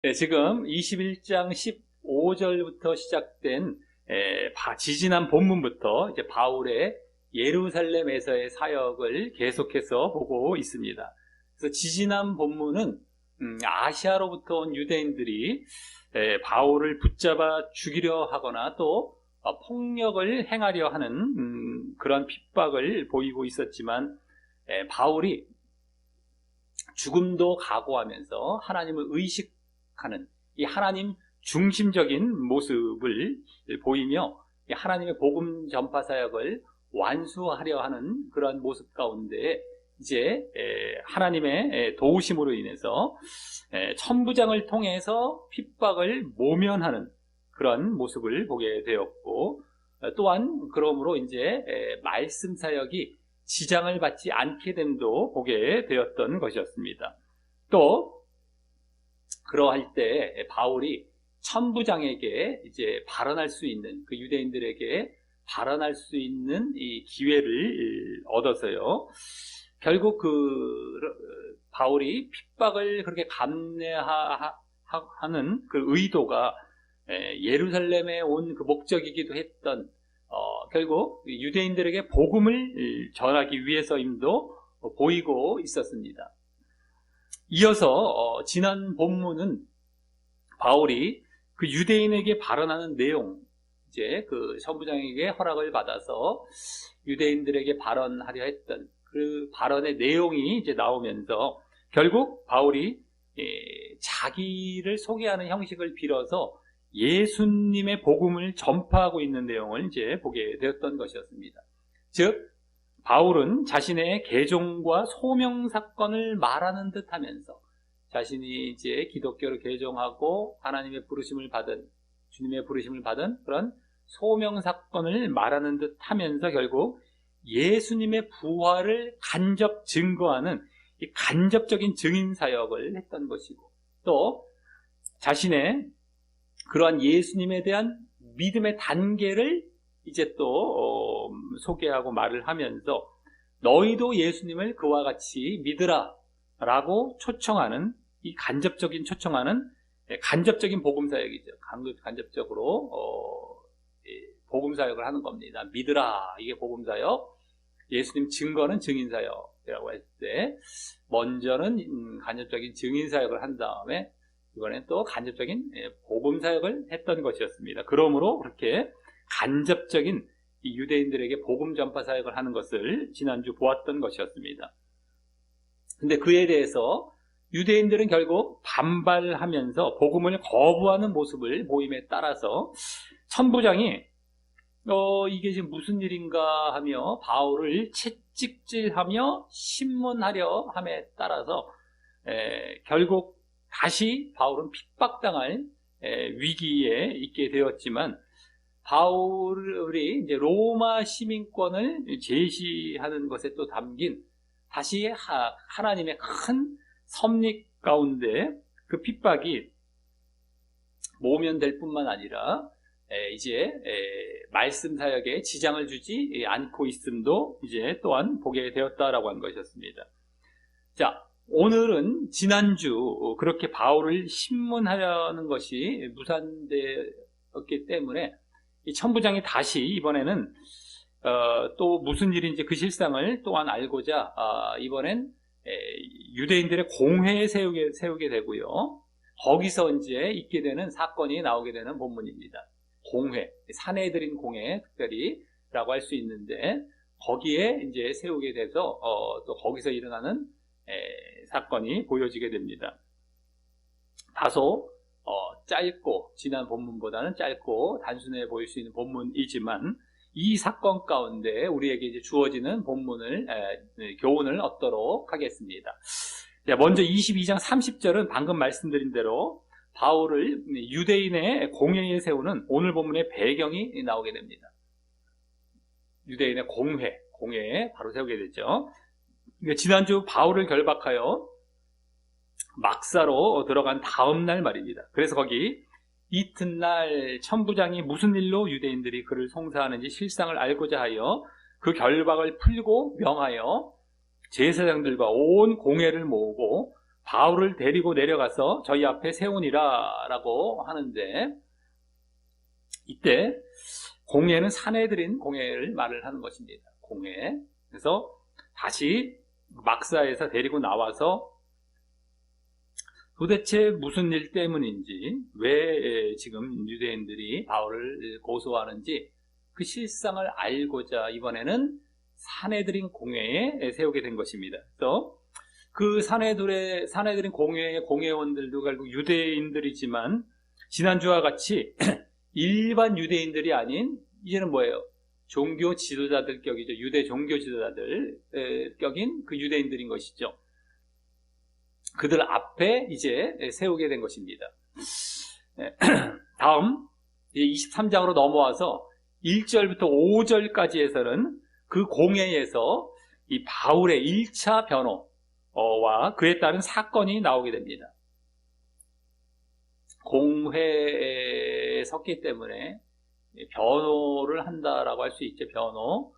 네, 지금 21장 15절부터 시작된 지지난 본문부터 이제 바울의 예루살렘에서의 사역을 계속해서 보고 있습니다. 그래서 지지난 본문은 아시아로부터 온 유대인들이 바울을 붙잡아 죽이려 하거나 또 폭력을 행하려 하는 그런 핍박을 보이고 있었지만 바울이 죽음도 각오하면서 하나님을 의식하는 이 하나님 중심적인 모습을 보이며 하나님의 복음 전파 사역을 완수하려 하는 그런 모습 가운데 이제 하나님의 도우심으로 인해서 천부장을 통해서 핍박을 모면하는 그런 모습을 보게 되었고, 또한 그러므로 이제 말씀 사역이 지장을 받지 않게 됨도 보게 되었던 것이었습니다. 또 그러할 때 바울이 천부장에게 이제 발언할 수 있는, 그 유대인들에게 발언할 수 있는 이 기회를 얻어서요, 결국 바울이 핍박을 그렇게 감내하는 그 의도가 예루살렘에 온 그 목적이기도 했던, 결국 유대인들에게 복음을 전하기 위해서임도 보이고 있었습니다. 이어서 지난 본문은 바울이 그 유대인에게 발언하는 내용, 이제 그 천부장에게 허락을 받아서 유대인들에게 발언하려 했던 그 발언의 내용이 이제 나오면서 결국 바울이 자기를 소개하는 형식을 빌어서 예수님의 복음을 전파하고 있는 내용을 이제 보게 되었던 것이었습니다. 즉, 바울은 자신의 개종과 소명 사건을 말하는 듯 하면서 자신이 이제 기독교를 개종하고 하나님의 부르심을 받은, 주님의 부르심을 받은 그런 소명 사건을 말하는 듯 하면서 결국 예수님의 부활을 간접 증거하는 이 간접적인 증인 사역을 했던 것이고, 또 자신의 그러한 예수님에 대한 믿음의 단계를 이제 또 소개하고 말을 하면서 너희도 예수님을 그와 같이 믿으라 라고 초청하는, 이 간접적인 초청하는 간접적인 복음사역이죠. 간접적으로 복음사역을 하는 겁니다. 믿으라, 이게 복음사역. 예수님 증거는 증인사역이라고 했을 때 먼저는 간접적인 증인사역을 한 다음에 이번엔 또 간접적인 복음사역을 했던 것이었습니다. 그러므로 그렇게 간접적인 이 유대인들에게 복음 전파 사역을 하는 것을 지난주 보았던 것이었습니다. 근데 그에 대해서 유대인들은 결국 반발하면서 복음을 거부하는 모습을 보임에 따라서 천부장이 이게 지금 무슨 일인가 하며 바울을 채찍질하며 신문하려 함에 따라서 결국 다시 바울은 핍박당할 위기에 있게 되었지만, 바울이 이제 로마 시민권을 제시하는 것에 또 담긴 다시 하나님의 큰 섭리 가운데 그 핍박이 모면될 뿐만 아니라 이제 말씀 사역에 지장을 주지 않고 있음도 이제 또한 보게 되었다라고 하는 것이었습니다. 자, 오늘은 지난주 그렇게 바울을 신문하려는 것이 무산되었기 때문에 이 천부장이 다시 이번에는 또 무슨 일인지 그 실상을 또한 알고자 이번엔 유대인들의 공회에 세우게 되고요. 거기서 이제 있게 되는 사건이 나오게 되는 본문입니다. 공회, 사내들인 공회 특별히라고 할 수 있는데 거기에 이제 세우게 돼서 또 거기서 일어나는 사건이 보여지게 됩니다. 다소 짧고, 지난 본문보다는 짧고 단순해 보일 수 있는 본문이지만 이 사건 가운데 우리에게 이제 주어지는 본문을 교훈을 얻도록 하겠습니다. 자, 먼저 22장 30절은 방금 말씀드린 대로 바울을 유대인의 공회에 세우는 오늘 본문의 배경이 나오게 됩니다. 유대인의 공회에 바로 세우게 되죠. 지난주 바울을 결박하여 막사로 들어간 다음 날 말입니다. 그래서 거기 이튿날 천부장이 무슨 일로 유대인들이 그를 송사하는지 실상을 알고자 하여 그 결박을 풀고 명하여 제사장들과 온 공회를 모으고 바울을 데리고 내려가서 저희 앞에 세우니라 라고 하는데, 이때 공회는 사내들인 공회를 말을 하는 것입니다. 공회. 그래서 다시 막사에서 데리고 나와서 도대체 무슨 일 때문인지, 왜 지금 유대인들이 바울을 고소하는지 그 실상을 알고자 이번에는 사내들인 공회에 세우게 된 것입니다. 그래서 그 사내들인 공회의 공회원들도 결국 유대인들이지만 지난주와 같이 일반 유대인들이 아닌 이제는 뭐예요? 종교 지도자들 격이죠. 유대 종교 지도자들 격인 그 유대인들인 것이죠. 그들 앞에 이제 세우게 된 것입니다. 다음 23장으로 넘어와서 1절부터 5절까지에서는 그 공회에서 이 바울의 1차 변호와 그에 따른 사건이 나오게 됩니다. 공회에 섰기 때문에 변호를 한다라고 할 수 있죠. 변호.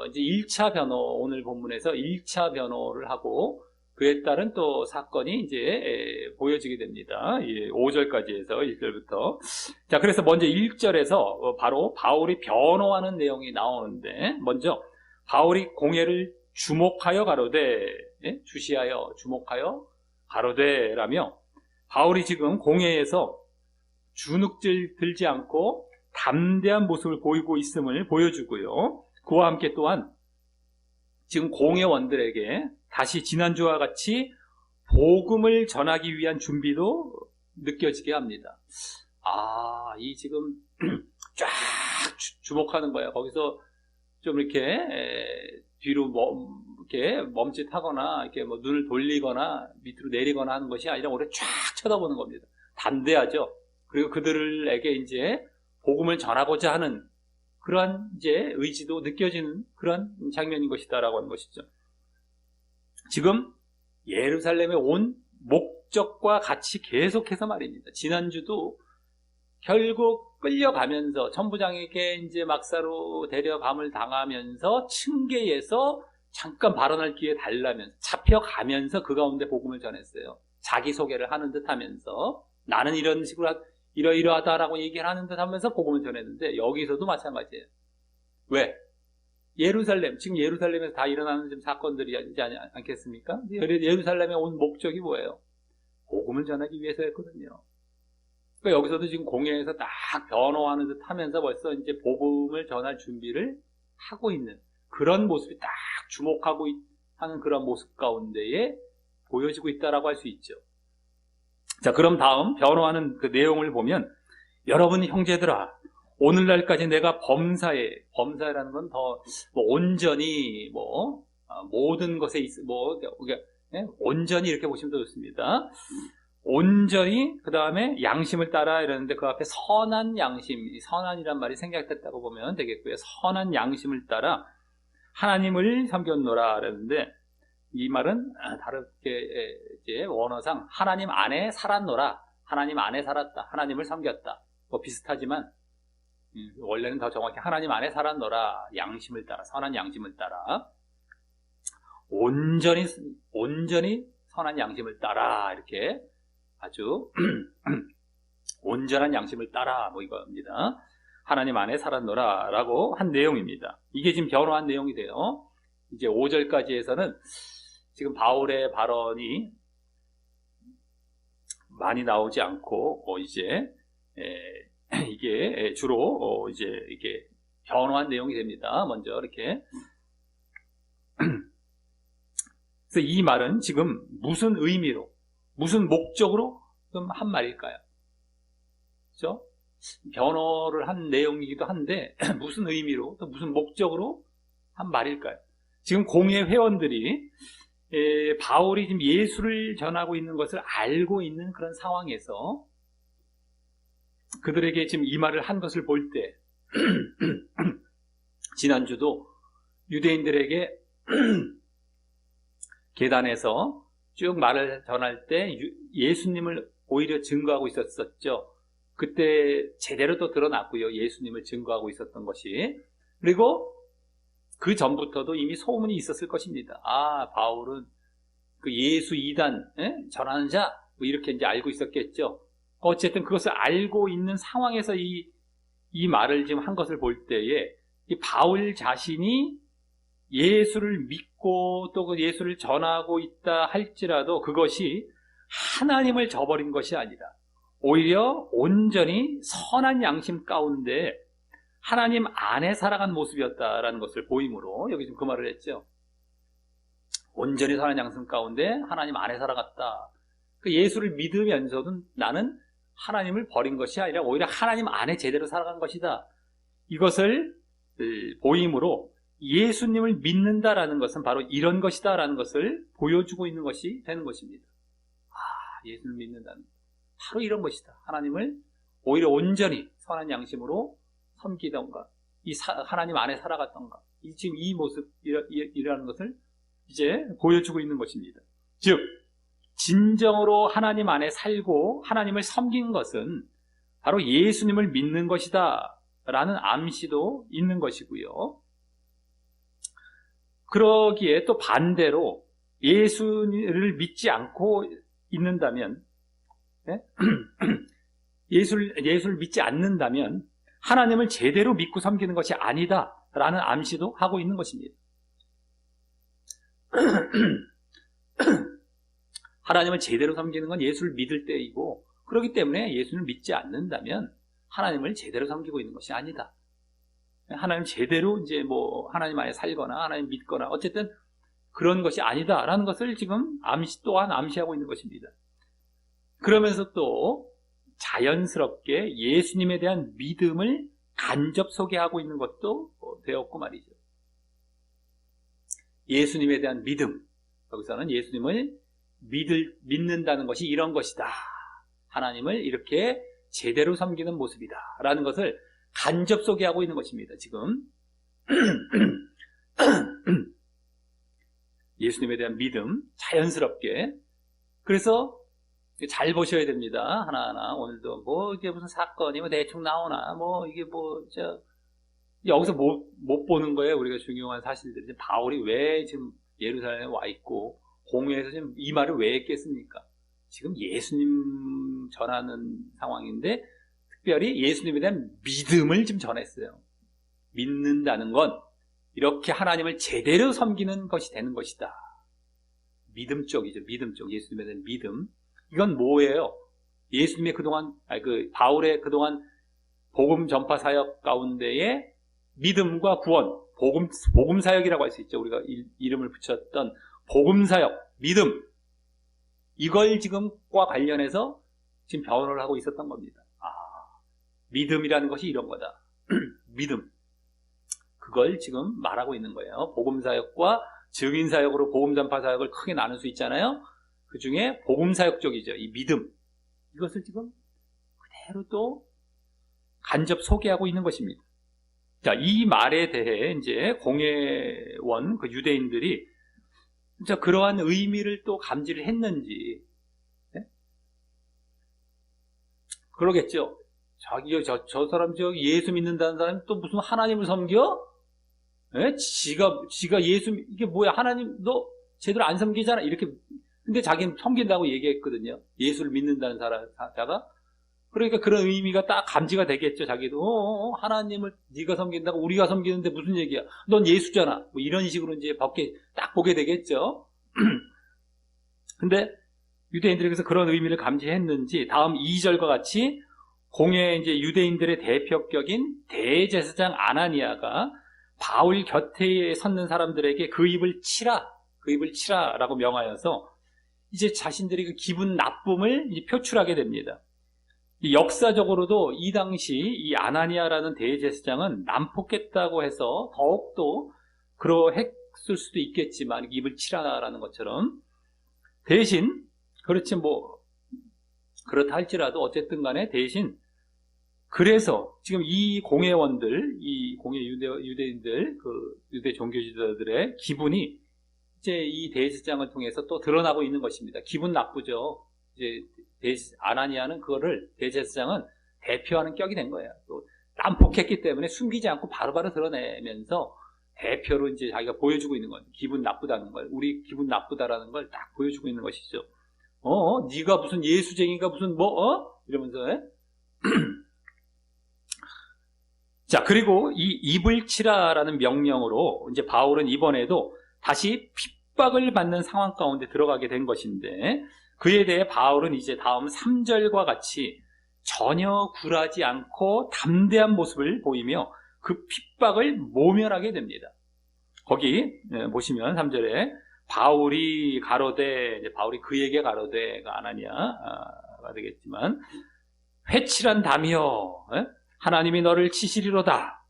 이제 1차 변호, 오늘 본문에서 1차 변호를 하고 그에 따른 또 사건이 이제 보여지게 됩니다. 5절까지 해서 1절부터. 자, 그래서 먼저 1절에서 바로 바울이 변호하는 내용이 나오는데, 먼저 바울이 공회를 주목하여 가로되, 주시하여 주목하여 가로되라며, 바울이 지금 공회에서 주눅질 들지 않고 담대한 모습을 보이고 있음을 보여주고요. 그와 함께 또한 지금 공회원들에게 다시 지난주와 같이 복음을 전하기 위한 준비도 느껴지게 합니다. 이 지금 쫙 주목하는 거예요. 거기서 좀 이렇게 뒤로 이렇게 멈칫하거나 이렇게 뭐 눈을 돌리거나 밑으로 내리거나 하는 것이 아니라 오래 쫙 쳐다보는 겁니다. 담대하죠. 그리고 그들에게 이제 복음을 전하고자 하는 그러한 이제 의지도 느껴지는 그런 장면인 것이다라고 하는 것이죠. 지금 예루살렘에 온 목적과 같이 계속해서 말입니다. 지난주도 결국 끌려가면서 천부장에게 이제 막사로 데려감을 당하면서 층계에서 잠깐 발언할 기회 달라면서 잡혀가면서 그 가운데 복음을 전했어요. 자기소개를 하는 듯 하면서 나는 이런 식으로 이러이러하다라고 얘기를 하는 듯 하면서 복음을 전했는데 여기서도 마찬가지예요. 왜? 지금 예루살렘에서 다 일어나는 좀 사건들이 있지 않겠습니까? 예루살렘에 온 목적이 뭐예요? 복음을 전하기 위해서였거든요. 그러니까 여기서도 지금 공회에서 딱 변호하는 듯 하면서 벌써 이제 복음을 전할 준비를 하고 있는 그런 모습이 딱 주목하고 하는 그런 모습 가운데에 보여지고 있다라고 할 수 있죠. 자, 그럼 다음 변호하는 그 내용을 보면 여러분 형제들아, 오늘날까지 내가 범사라는 건 더 온전히 모든 것에 온전히 이렇게 보시면 더 좋습니다. 온전히 그 다음에 양심을 따라 이러는데 그 앞에 선한 양심, 선한이란 말이 생략됐다고 보면 되겠고요. 선한 양심을 따라 하나님을 섬겼노라 그러는데 이 말은 다르게 이제 원어상 하나님 안에 살았노라, 하나님 안에 살았다, 하나님을 섬겼다 비슷하지만 원래는 더 정확히 하나님 안에 살았노라, 양심을 따라, 선한 양심을 따라 온전히 선한 양심을 따라 이렇게 아주 온전한 양심을 따라 이겁니다. 하나님 안에 살았노라 라고 한 내용입니다. 이게 지금 변호한 내용이 돼요. 이제 5절까지 해서는 지금 바울의 발언이 많이 나오지 않고 이제 이게 주로 이제 이렇게 변호한 내용이 됩니다. 먼저 이렇게 그래서 이 말은 지금 무슨 의미로, 무슨 목적으로 한 말일까요? 그렇죠? 변호를 한 내용이기도 한데 무슨 의미로 또 무슨 목적으로 한 말일까요? 지금 공회 회원들이 바울이 지금 예수를 전하고 있는 것을 알고 있는 그런 상황에서 그들에게 지금 이 말을 한 것을 볼 때 지난주도 유대인들에게 계단에서 쭉 말을 전할 때 예수님을 오히려 증거하고 있었죠. 그때 제대로 또 드러났고요. 예수님을 증거하고 있었던 것이. 그리고 그 전부터도 이미 소문이 있었을 것입니다. 바울은 그 예수 이단 전하는 자 뭐 이렇게 이제 알고 있었겠죠. 어쨌든 그것을 알고 있는 상황에서 이 말을 지금 한 것을 볼 때에 이 바울 자신이 예수를 믿고 또 그 예수를 전하고 있다 할지라도 그것이 하나님을 저버린 것이 아니라 오히려 온전히 선한 양심 가운데 하나님 안에 살아간 모습이었다라는 것을 보이므로 여기 지금 그 말을 했죠. 온전히 선한 양심 가운데 하나님 안에 살아갔다. 그 예수를 믿으면서도 나는 하나님을 버린 것이 아니라 오히려 하나님 안에 제대로 살아간 것이다. 이것을 보이므로 예수님을 믿는다라는 것은 바로 이런 것이다라는 것을 보여주고 있는 것이 되는 것입니다. 예수를 믿는다는 바로 이런 것이다. 하나님을 오히려 온전히 선한 양심으로 섬기던가 하나님 안에 살아갔던가 지금 이 모습이라는 것을 이제 보여주고 있는 것입니다. 즉 진정으로 하나님 안에 살고 하나님을 섬긴 것은 바로 예수님을 믿는 것이다 라는 암시도 있는 것이고요. 그러기에 또 반대로 예수를 믿지 않고 있는다면 예수를 믿지 않는다면 하나님을 제대로 믿고 섬기는 것이 아니다 라는 암시도 하고 있는 것입니다. 하나님을 제대로 섬기는 건 예수를 믿을 때이고 그렇기 때문에 예수를 믿지 않는다면 하나님을 제대로 섬기고 있는 것이 아니다. 하나님 제대로 이제 뭐 하나님 안에 살거나 하나님 믿거나 어쨌든 그런 것이 아니다라는 것을 지금 또한 암시하고 있는 것입니다. 그러면서 또 자연스럽게 예수님에 대한 믿음을 간접 소개하고 있는 것도 되었고 말이죠. 예수님에 대한 믿음, 여기서는 예수님을 믿는다는 것이 이런 것이다. 하나님을 이렇게 제대로 섬기는 모습이다 라는 것을 간접 소개하고 있는 것입니다. 지금 예수님에 대한 믿음 자연스럽게. 그래서 잘 보셔야 됩니다. 하나하나. 오늘도 뭐 이게 무슨 사건이 뭐 대충 나오나 뭐 이게 뭐 여기서 못 보는 거예요. 우리가 중요한 사실들이. 바울이 왜 지금 예루살렘에 와 있고 공회에서 지금 이 말을 왜 했겠습니까? 지금 예수님 전하는 상황인데 특별히 예수님에 대한 믿음을 좀 전했어요. 믿는다는 건 이렇게 하나님을 제대로 섬기는 것이 되는 것이다. 믿음 쪽이죠. 믿음 쪽. 예수님에 대한 믿음. 이건 뭐예요? 예수님의 바울의 그동안 복음 전파 사역 가운데에 믿음과 구원, 복음 사역이라고 할 수 있죠. 우리가 이름을 붙였던 복음 사역, 믿음. 이걸 지금과 관련해서 지금 변호를 하고 있었던 겁니다. 믿음이라는 것이 이런 거다. 믿음. 그걸 지금 말하고 있는 거예요. 복음 사역과 증인 사역으로 복음 전파 사역을 크게 나눌 수 있잖아요. 그 중에 복음 사역 쪽이죠. 이 믿음. 이것을 지금 그대로 또 간접 소개하고 있는 것입니다. 자, 이 말에 대해 이제 공회원 그 유대인들이 진짜 그러한 의미를 또 감지를 했는지, 네? 그러겠죠. 저 사람 예수 믿는다는 사람이 또 무슨 하나님을 섬겨? 네? 지가 예수 이게 뭐야? 하나님 너 제대로 안 섬기잖아. 이렇게. 근데 자기는 섬긴다고 얘기했거든요. 예수를 믿는다는 자가. 그러니까 그런 의미가 딱 감지가 되겠죠. 자기도 하나님을 네가 섬긴다고 우리가 섬기는데 무슨 얘기야? 넌 예수잖아. 뭐 이런 식으로 이제 딱 보게 되겠죠. 근데 유대인들에게서 그런 의미를 감지했는지 다음 2절과 같이 공회 이제 유대인들의 대표격인 대제사장 아나니아가 바울 곁에 섰는 사람들에게 그 입을 치라라고 명하여서 이제 자신들이 그 기분 나쁨을 표출하게 됩니다. 역사적으로도 이 당시 이 아나니아라는 대제사장은 난폭했다고 해서 더욱더 그러했을 수도 있겠지만 입을 치라라는 것처럼 대신 그렇지 뭐 그렇다 할지라도 어쨌든 간에 대신 그래서 지금 이 공회원들 이 공회 유대인들 그 유대 종교 지도자들의 기분이 이제 이 대제사장을 통해서 또 드러나고 있는 것입니다. 기분 나쁘죠. 이제 아나니아는 그거를 대제사장은 대표하는 격이 된 거예요. 또 난폭했기 때문에 숨기지 않고 바로바로 드러내면서 대표로 이제 자기가 보여주고 있는 건 기분 나쁘다는 걸, 우리 기분 나쁘다라는 걸 딱 보여주고 있는 것이죠. 네가 무슨 예수쟁이가 무슨 이러면서. 자, 그리고 이 입을 치라라는 명령으로 이제 바울은 이번에도 다시 핍박을 받는 상황 가운데 들어가게 된 것인데, 그에 대해 바울은 이제 다음 3절과 같이 전혀 굴하지 않고 담대한 모습을 보이며 그 핍박을 모면하게 됩니다. 거기 보시면 3절에 바울이 가로되, 이제 바울이 그에게 가로되가 아나니아가 되겠지만, 회칠한 담이여, 하나님이 너를 치시리로다.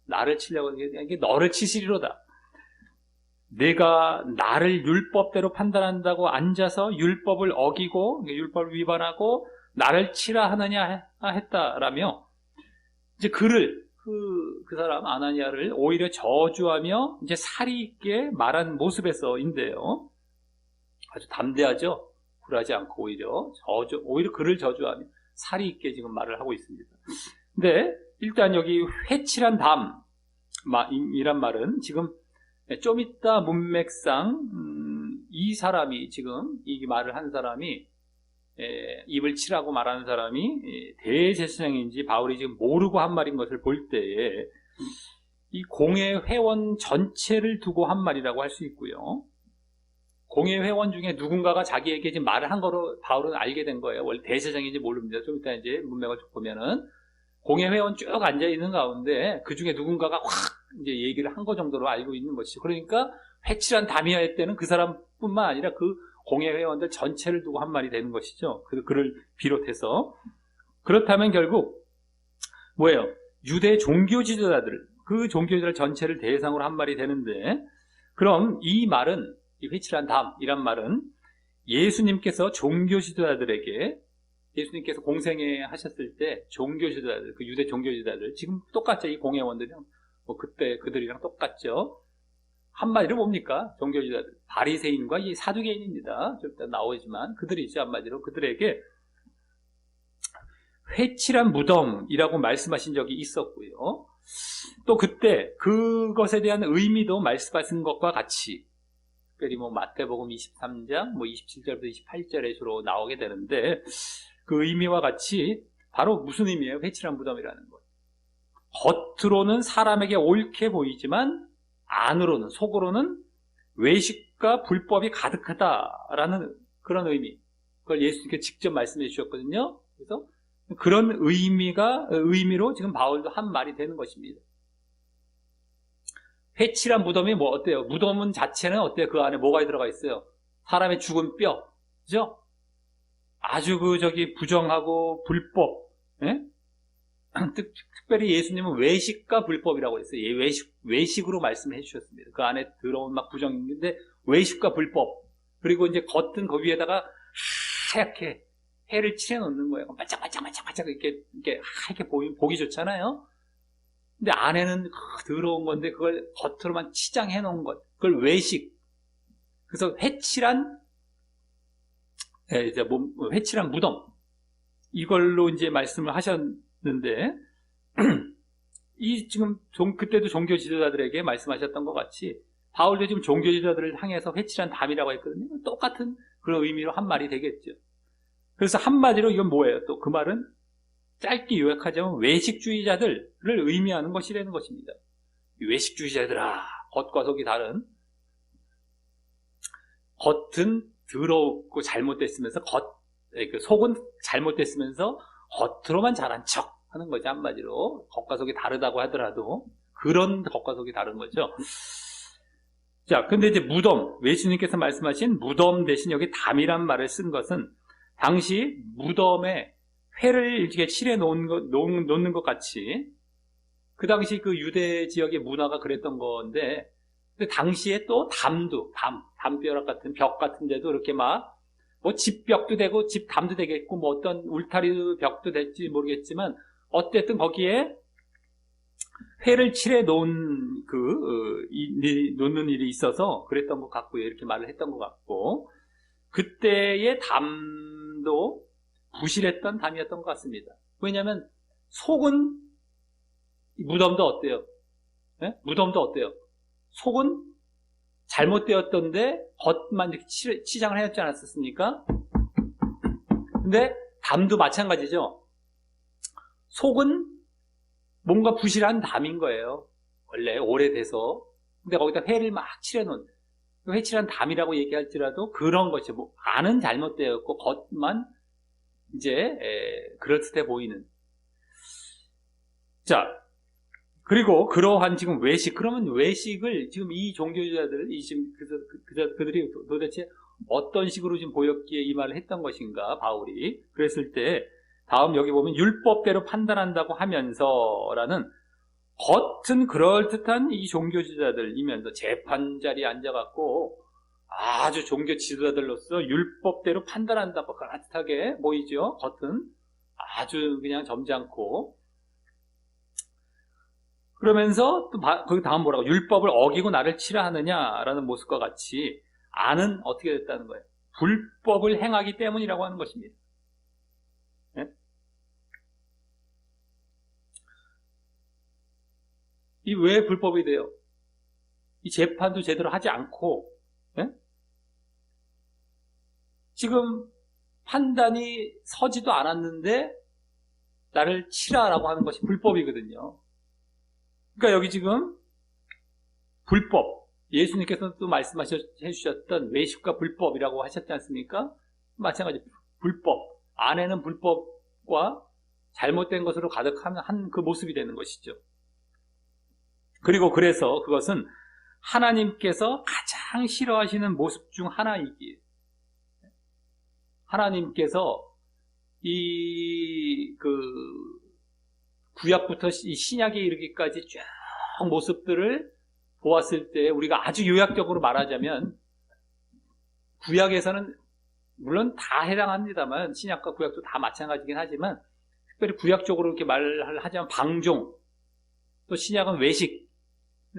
나를 치려고 하는 게 너를 치시리로다. 내가 나를 율법대로 판단한다고 앉아서 율법을 어기고 율법을 위반하고 나를 치라 하느냐 했다라며, 이제 그 사람 아나니아를 오히려 저주하며 이제 살이 있게 말한 모습에서인데요. 아주 담대하죠. 굴하지 않고 오히려 그를 저주하며 살이 있게 지금 말을 하고 있습니다. 근데 일단 여기 회칠한 담이란 말은 지금 좀 이따 문맥상 이 사람이 지금 이 말을 한 사람이 입을 치라고 말하는 사람이 대제사장인지 바울이 지금 모르고 한 말인 것을 볼 때에 이 공회 회원 전체를 두고 한 말이라고 할 수 있고요. 공회 회원 중에 누군가가 자기에게 지금 말을 한 거로 바울은 알게 된 거예요. 원래 대제사장인지 모릅니다. 좀 이따 이제 문맥을 쭉 보면은 공회 회원 쭉 앉아 있는 가운데 그 중에 누군가가 확 이제 얘기를 한 거 정도로 알고 있는 것이죠. 그러니까 회칠한 담이할 때는 그 사람뿐만 아니라 그 공회 회원들 전체를 두고 한 말이 되는 것이죠. 그를 비롯해서. 그렇다면 결국 뭐예요? 유대 종교 지도자들, 그 종교 지도자들 전체를 대상으로 한 말이 되는데, 그럼 이 말은, 이 회칠한 담이란 말은 예수님께서 종교 지도자들에게, 예수님께서 공생애 하셨을 때 종교 지도자들, 그 유대 종교 지도자들, 지금 똑같죠. 이 공회원들이랑 그때 그들이랑 똑같죠. 한마디로 뭡니까? 종교지도자들, 바리새인과 이 사두개인입니다. 좀 이따 나오지만 그들이죠. 한마디로 그들에게 회칠한 무덤이라고 말씀하신 적이 있었고요. 또 그때 그것에 대한 의미도 말씀하신 것과 같이, 특별히 마태복음 23장 27절부터 28절에 주로 나오게 되는데, 그 의미와 같이 바로 무슨 의미예요? 회칠한 무덤이라는 것. 겉으로는 사람에게 옳게 보이지만 안으로는, 속으로는 외식과 불법이 가득하다라는 그런 의미. 그걸 예수님께 직접 말씀해 주셨거든요. 그래서 그런 의미로 지금 바울도 한 말이 되는 것입니다. 회칠한 무덤이 어때요? 무덤은 자체는 어때요? 그 안에 뭐가 들어가 있어요? 사람의 죽은 뼈. 그죠? 아주 부정하고 불법. 예? 특별히 예수님은 외식과 불법이라고 했어요. 외식으로 말씀해 주셨습니다. 그 안에 들어온 부정인데 외식과 불법. 그리고 이제 겉은 그 위에다가 하얗게 해를 칠해 놓는 거예요. 반짝반짝 이렇게 하얗게 보기 좋잖아요. 근데 안에는 더러운 건데 그걸 겉으로만 치장해 놓은 것. 그걸 외식. 그래서 회칠한 무덤. 이걸로 이제 말씀을 하셨는데, 지금 그때도 종교 지도자들에게 말씀하셨던 것 같이 바울도 지금 종교 지도자들을 향해서 회칠한 담이라고 했거든요. 똑같은 그런 의미로 한 말이 되겠죠. 그래서 한마디로 이건 뭐예요? 또 그 말은 짧게 요약하자면 외식주의자들을 의미하는 것이라는 것입니다. 외식주의자들아, 겉과 속이 다른, 겉은 더럽고 잘못됐으면서 속은 잘못됐으면서 겉으로만 잘한 척 하는 거죠. 한마디로 겉과 속이 다르다고 하더라도 그런 겉과 속이 다른 거죠. 자, 근데 이제 무덤, 예수님께서 말씀하신 무덤 대신 여기 담이란 말을 쓴 것은 당시 무덤에 회를 이렇게 칠해 놓는 것 같이, 그 당시 그 유대 지역의 문화가 그랬던 건데, 근데 당시에 또 담벼락 같은 벽 같은 데도 이렇게 집벽도 되고 집담도 되겠고 어떤 울타리 벽도 될지 모르겠지만 어쨌든 거기에 회를 칠해 놓는 놓는 일이 있어서 그랬던 것 같고요. 이렇게 말을 했던 것 같고, 그때의 담도 부실했던 담이었던 것 같습니다. 왜냐하면 속은, 무덤도 어때요? 예? 무덤도 어때요? 속은 잘못되었던데 겉만 이렇게 치장을 해놨지 않았습니까? 근데 담도 마찬가지죠. 속은 뭔가 부실한 담인 거예요. 원래 오래돼서. 근데 거기다 회를 막 칠해놓은, 회칠한 담이라고 얘기할지라도 그런 것이, 뭐, 안은 잘못되었고, 겉만 이제, 그럴듯해 보이는. 자, 그리고 그러한 지금 외식, 그러면 외식을 지금 이 종교주자들, 지금 그들이 도대체 어떤 식으로 지금 보였기에 이 말을 했던 것인가, 바울이. 그랬을 때, 다음 여기 보면 율법대로 판단한다고 하면서라는 겉은 그럴듯한 이 종교지도자들이면서 재판 자리에 앉아갖고 아주 종교 지도자들로서 율법대로 판단한다고 그럴듯하게 보이죠. 겉은 아주 그냥 점잖고. 그러면서 또 거기 다음 뭐라고, 율법을 어기고 나를 치라 하느냐라는 모습과 같이 안은 어떻게 됐다는 거예요. 불법을 행하기 때문이라고 하는 것입니다. 네? 이 왜 불법이 돼요? 이 재판도 제대로 하지 않고, 예? 지금 판단이 서지도 않았는데 나를 치라라고 하는 것이 불법이거든요. 그러니까 여기 지금 불법, 예수님께서 또 말씀해주셨던 외식과 불법이라고 하셨지 않습니까? 마찬가지 불법, 안에는 불법과 잘못된 것으로 가득한 그 모습이 되는 것이죠. 그리고 그래서 그것은 하나님께서 가장 싫어하시는 모습 중 하나이기에, 하나님께서 구약부터 이 신약에 이르기까지 쭉 모습들을 보았을 때 우리가 아주 요약적으로 말하자면, 구약에서는 물론 다 해당합니다만 신약과 구약도 다 마찬가지긴 하지만 특별히 구약적으로 이렇게 말을 하자면 방종, 또 신약은 외식,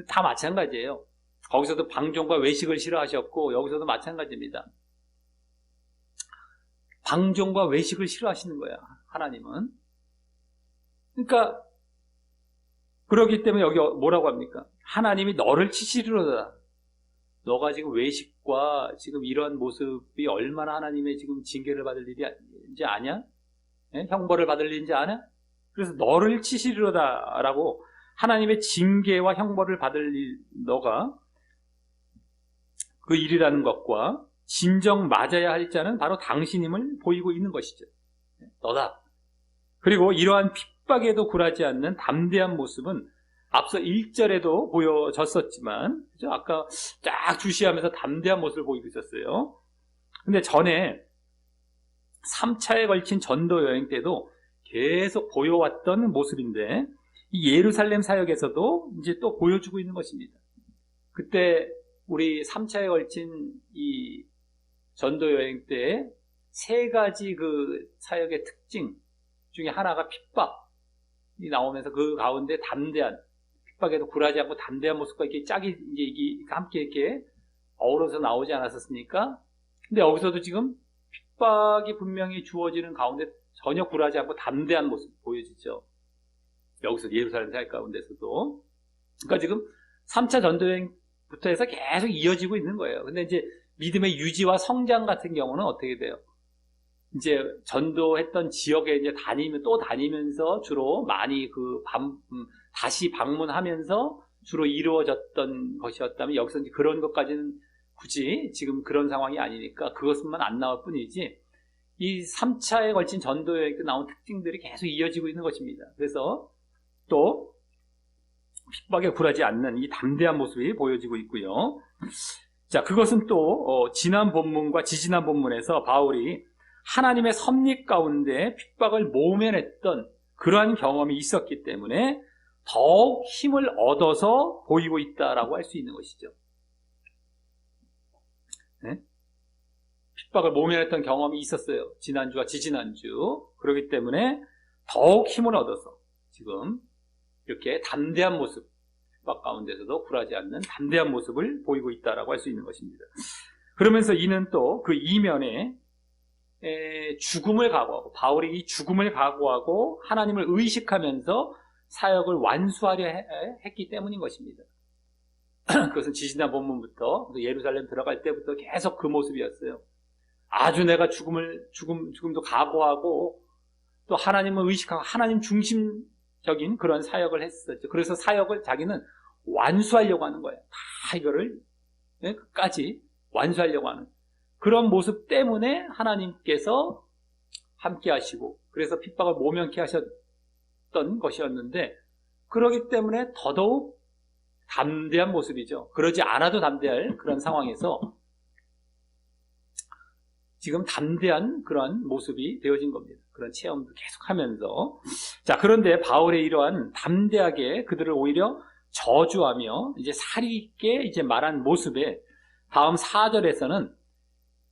다 마찬가지예요. 거기서도 방종과 외식을 싫어하셨고 여기서도 마찬가지입니다. 방종과 외식을 싫어하시는 거야, 하나님은. 그러니까 그렇기 때문에 여기 뭐라고 합니까? 하나님이 너를 치시리로다. 너가 지금 외식과 지금 이런 모습이 얼마나 하나님의 지금 징계를 받을 일인지 아냐? 예? 형벌을 받을 일인지 아냐? 그래서 너를 치시리로다 라고 하나님의 징계와 형벌을 받을 일, 너가 그 일이라는 것과 진정 맞아야 할 자는 바로 당신임을 보이고 있는 것이죠. 너다. 그리고 이러한 핍박에도 굴하지 않는 담대한 모습은 앞서 1절에도 보여졌었지만, 그죠? 아까 쫙 주시하면서 담대한 모습을 보이고 있었어요. 근데 전에 3차에 걸친 전도 여행 때도 계속 보여왔던 모습인데, 이 예루살렘 사역에서도 이제 또 보여주고 있는 것입니다. 그때 우리 3차에 걸친 이 전도 여행 때 3가지 그 사역의 특징 중에 하나가 핍박이 나오면서 그 가운데 담대한, 핍박에도 굴하지 않고 담대한 모습과 이렇게 짝이 이제 이게 함께 이렇게 어우러서 나오지 않았었습니까? 근데 여기서도 지금 핍박이 분명히 주어지는 가운데 전혀 굴하지 않고 담대한 모습 보여지죠. 여기서 예루살렘 사역 가운데서도. 그러니까 지금 3차 전도여행부터 해서 계속 이어지고 있는 거예요. 근데 이제 믿음의 유지와 성장 같은 경우는 어떻게 돼요? 이제 전도했던 지역에 이제 또 다니면서 주로 많이 다시 방문하면서 주로 이루어졌던 것이었다면, 여기서 이제 그런 것까지는 굳이 지금 그런 상황이 아니니까 그것만 안 나올 뿐이지, 이 3차에 걸친 전도여행 때 나온 특징들이 계속 이어지고 있는 것입니다. 그래서 또 핍박에 굴하지 않는 이 담대한 모습이 보여지고 있고요. 자, 그것은 또 지난 본문과 지지난 본문에서 바울이 하나님의 섭리 가운데 핍박을 모면했던 그러한 경험이 있었기 때문에 더욱 힘을 얻어서 보이고 있다라고 할 수 있는 것이죠. 네? 핍박을 모면했던 경험이 있었어요. 지난주와 지지난주. 그렇기 때문에 더욱 힘을 얻어서 지금 이렇게 담대한 모습, 핍박 가운데서도 굴하지 않는 담대한 모습을 보이고 있다라고 할 수 있는 것입니다. 그러면서 이는 또 그 이면에 죽음을 각오하고, 바울이 이 죽음을 각오하고 하나님을 의식하면서 사역을 완수하려 했기 때문인 것입니다. 그것은 지지난 본문부터 예루살렘 들어갈 때부터 계속 그 모습이었어요. 아주 내가 죽음도 각오하고 또 하나님을 의식하고 하나님 중심적인 그런 사역을 했었죠. 그래서 사역을 자기는 완수하려고 하는 거예요. 다 이거를 끝까지 완수하려고 하는 그런 모습 때문에 하나님께서 함께 하시고 그래서 핍박을 모면케 하셨던 것이었는데 그러기 때문에 더더욱 담대한 모습이죠. 그러지 않아도 담대할 그런 상황에서 지금 담대한 그런 모습이 되어진 겁니다. 그런 체험도 계속하면서 자 그런데 바울의 이러한 담대하게 그들을 오히려 저주하며 이제 사리 있게 이제 말한 모습에 다음 4절에서는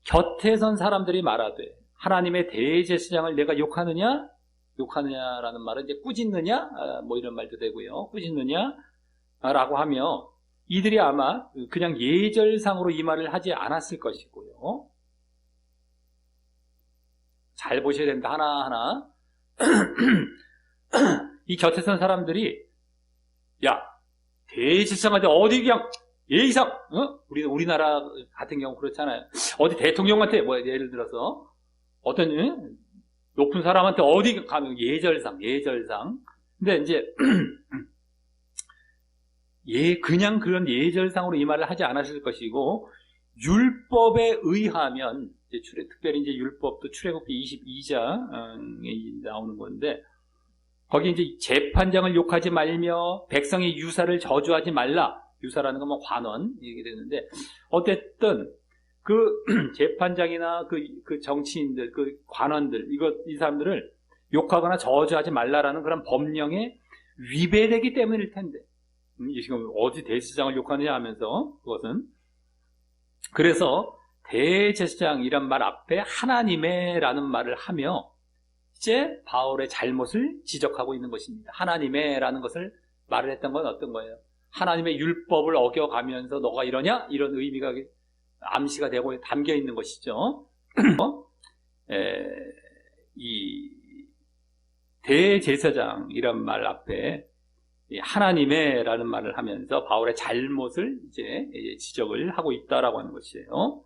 곁에 선 사람들이 말하되 하나님의 대제사장을 내가 욕하느냐라는 말은 이제 꾸짖느냐 뭐 이런 말도 되고요. 꾸짖느냐라고 하며 이들이 아마 그냥 예절상으로 이 말을 하지 않았을 것이고요. 잘 보셔야 됩니다. 하나하나. 이 곁에 선 사람들이 야 대제사장한테 어디 그냥 예의상 우리나라 같은 경우 그렇잖아요. 어디 대통령한테 뭐 예를 들어서 어떤 높은 사람한테 어디 가면 예절상 근데 이제 그냥 그런 예절상으로 이 말을 하지 않았을 것이고 율법에 의하면 특별히 이제 율법도 출애굽기 22장에 나오는 건데 거기 이제 재판장을 욕하지 말며 백성의 유사를 저주하지 말라. 유사라는 건 뭐 관원 얘기 되는데 어쨌든 그 재판장이나 그 정치인들, 그 관원들 이 사람들을 욕하거나 저주하지 말라라는 그런 법령에 위배되기 때문일 텐데 지금 어디 대제사장을 욕하느냐 하면서 그것은 그래서 대제사장이란 말 앞에 하나님의라는 말을 하며 이제 바울의 잘못을 지적하고 있는 것입니다. 하나님의라는 것을 말을 했던 건 어떤 거예요? 하나님의 율법을 어겨가면서 너가 이러냐? 이런 의미가 암시가 되고 담겨 있는 것이죠. 이 대제사장이란 말 앞에 하나님의라는 말을 하면서 바울의 잘못을 이제 지적을 하고 있다라고 하는 것이에요.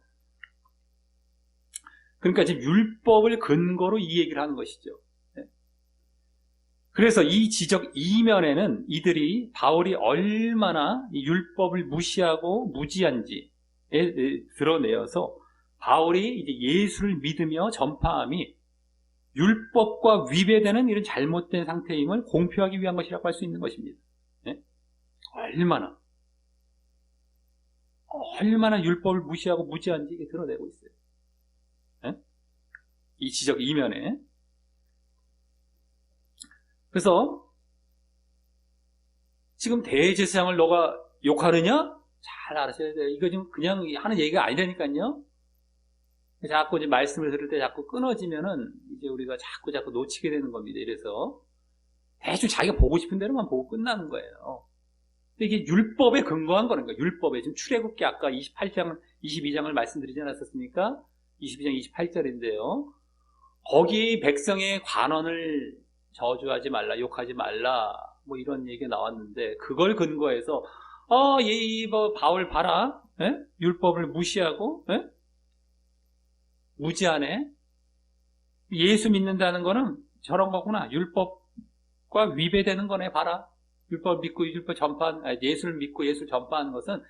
그러니까 지금 율법을 근거로 이 얘기를 하는 것이죠. 그래서 이 지적 이면에는 이들이 바울이 얼마나 율법을 무시하고 무지한지에 드러내어서 바울이 이제 예수를 믿으며 전파함이 율법과 위배되는 이런 잘못된 상태임을 공표하기 위한 것이라고 할 수 있는 것입니다. 얼마나 율법을 무시하고 무지한지 이게 드러내고 있어요. 이 지적 이면에. 그래서 지금 대제사장을 너가 욕하느냐? 잘 알아셔야 돼요. 이거 지금 그냥 하는 얘기가 아니라니까요. 자꾸 이제 말씀을 들을 때 자꾸 끊어지면은 이제 우리가 자꾸 놓치게 되는 겁니다. 이래서 대충 자기가 보고 싶은 대로만 보고 끝나는 거예요. 근데 이게 율법에 근거한 거는 거예요. 율법에. 지금 출애굽기 아까 22장을 말씀드리지 않았었습니까? 22장 28절인데요. 거기 백성의 관원을 저주하지 말라, 욕하지 말라, 뭐 이런 얘기가 나왔는데, 그걸 근거해서, 바울 봐라, 율법을 무시하고, 무지하네? 예수 믿는다는 거는 저런 거구나. 율법과 위배되는 거네, 봐라. 율법 믿고 예수를 믿고 예수를 전파하는 것은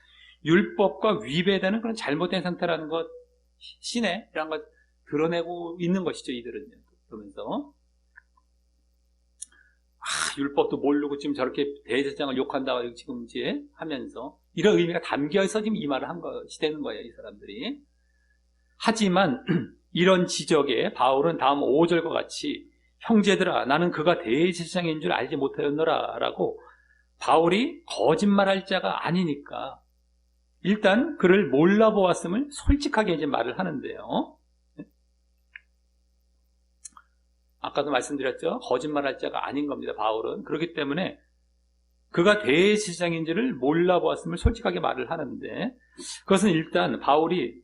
율법과 위배되는 그런 잘못된 상태라는 것, 시네? 이런 것 드러내고 있는 것이죠, 이들은요. 그러면서. 율법도 모르고 지금 저렇게 대제사장을 욕한다고 지금 이제 하면서 이런 의미가 담겨서 지금 이 말을 한 것이 되는 거예요, 이 사람들이. 하지만 이런 지적에 바울은 다음 5절과 같이 형제들아 나는 그가 대제사장인 줄 알지 못하였노라 라고 바울이 거짓말할 자가 아니니까 일단 그를 몰라보았음을 솔직하게 이제 말을 하는데요. 아까도 말씀드렸죠. 거짓말할 자가 아닌 겁니다. 바울은. 그렇기 때문에 그가 대제사장인지를 몰라보았음을 솔직하게 말을 하는데 그것은 일단 바울이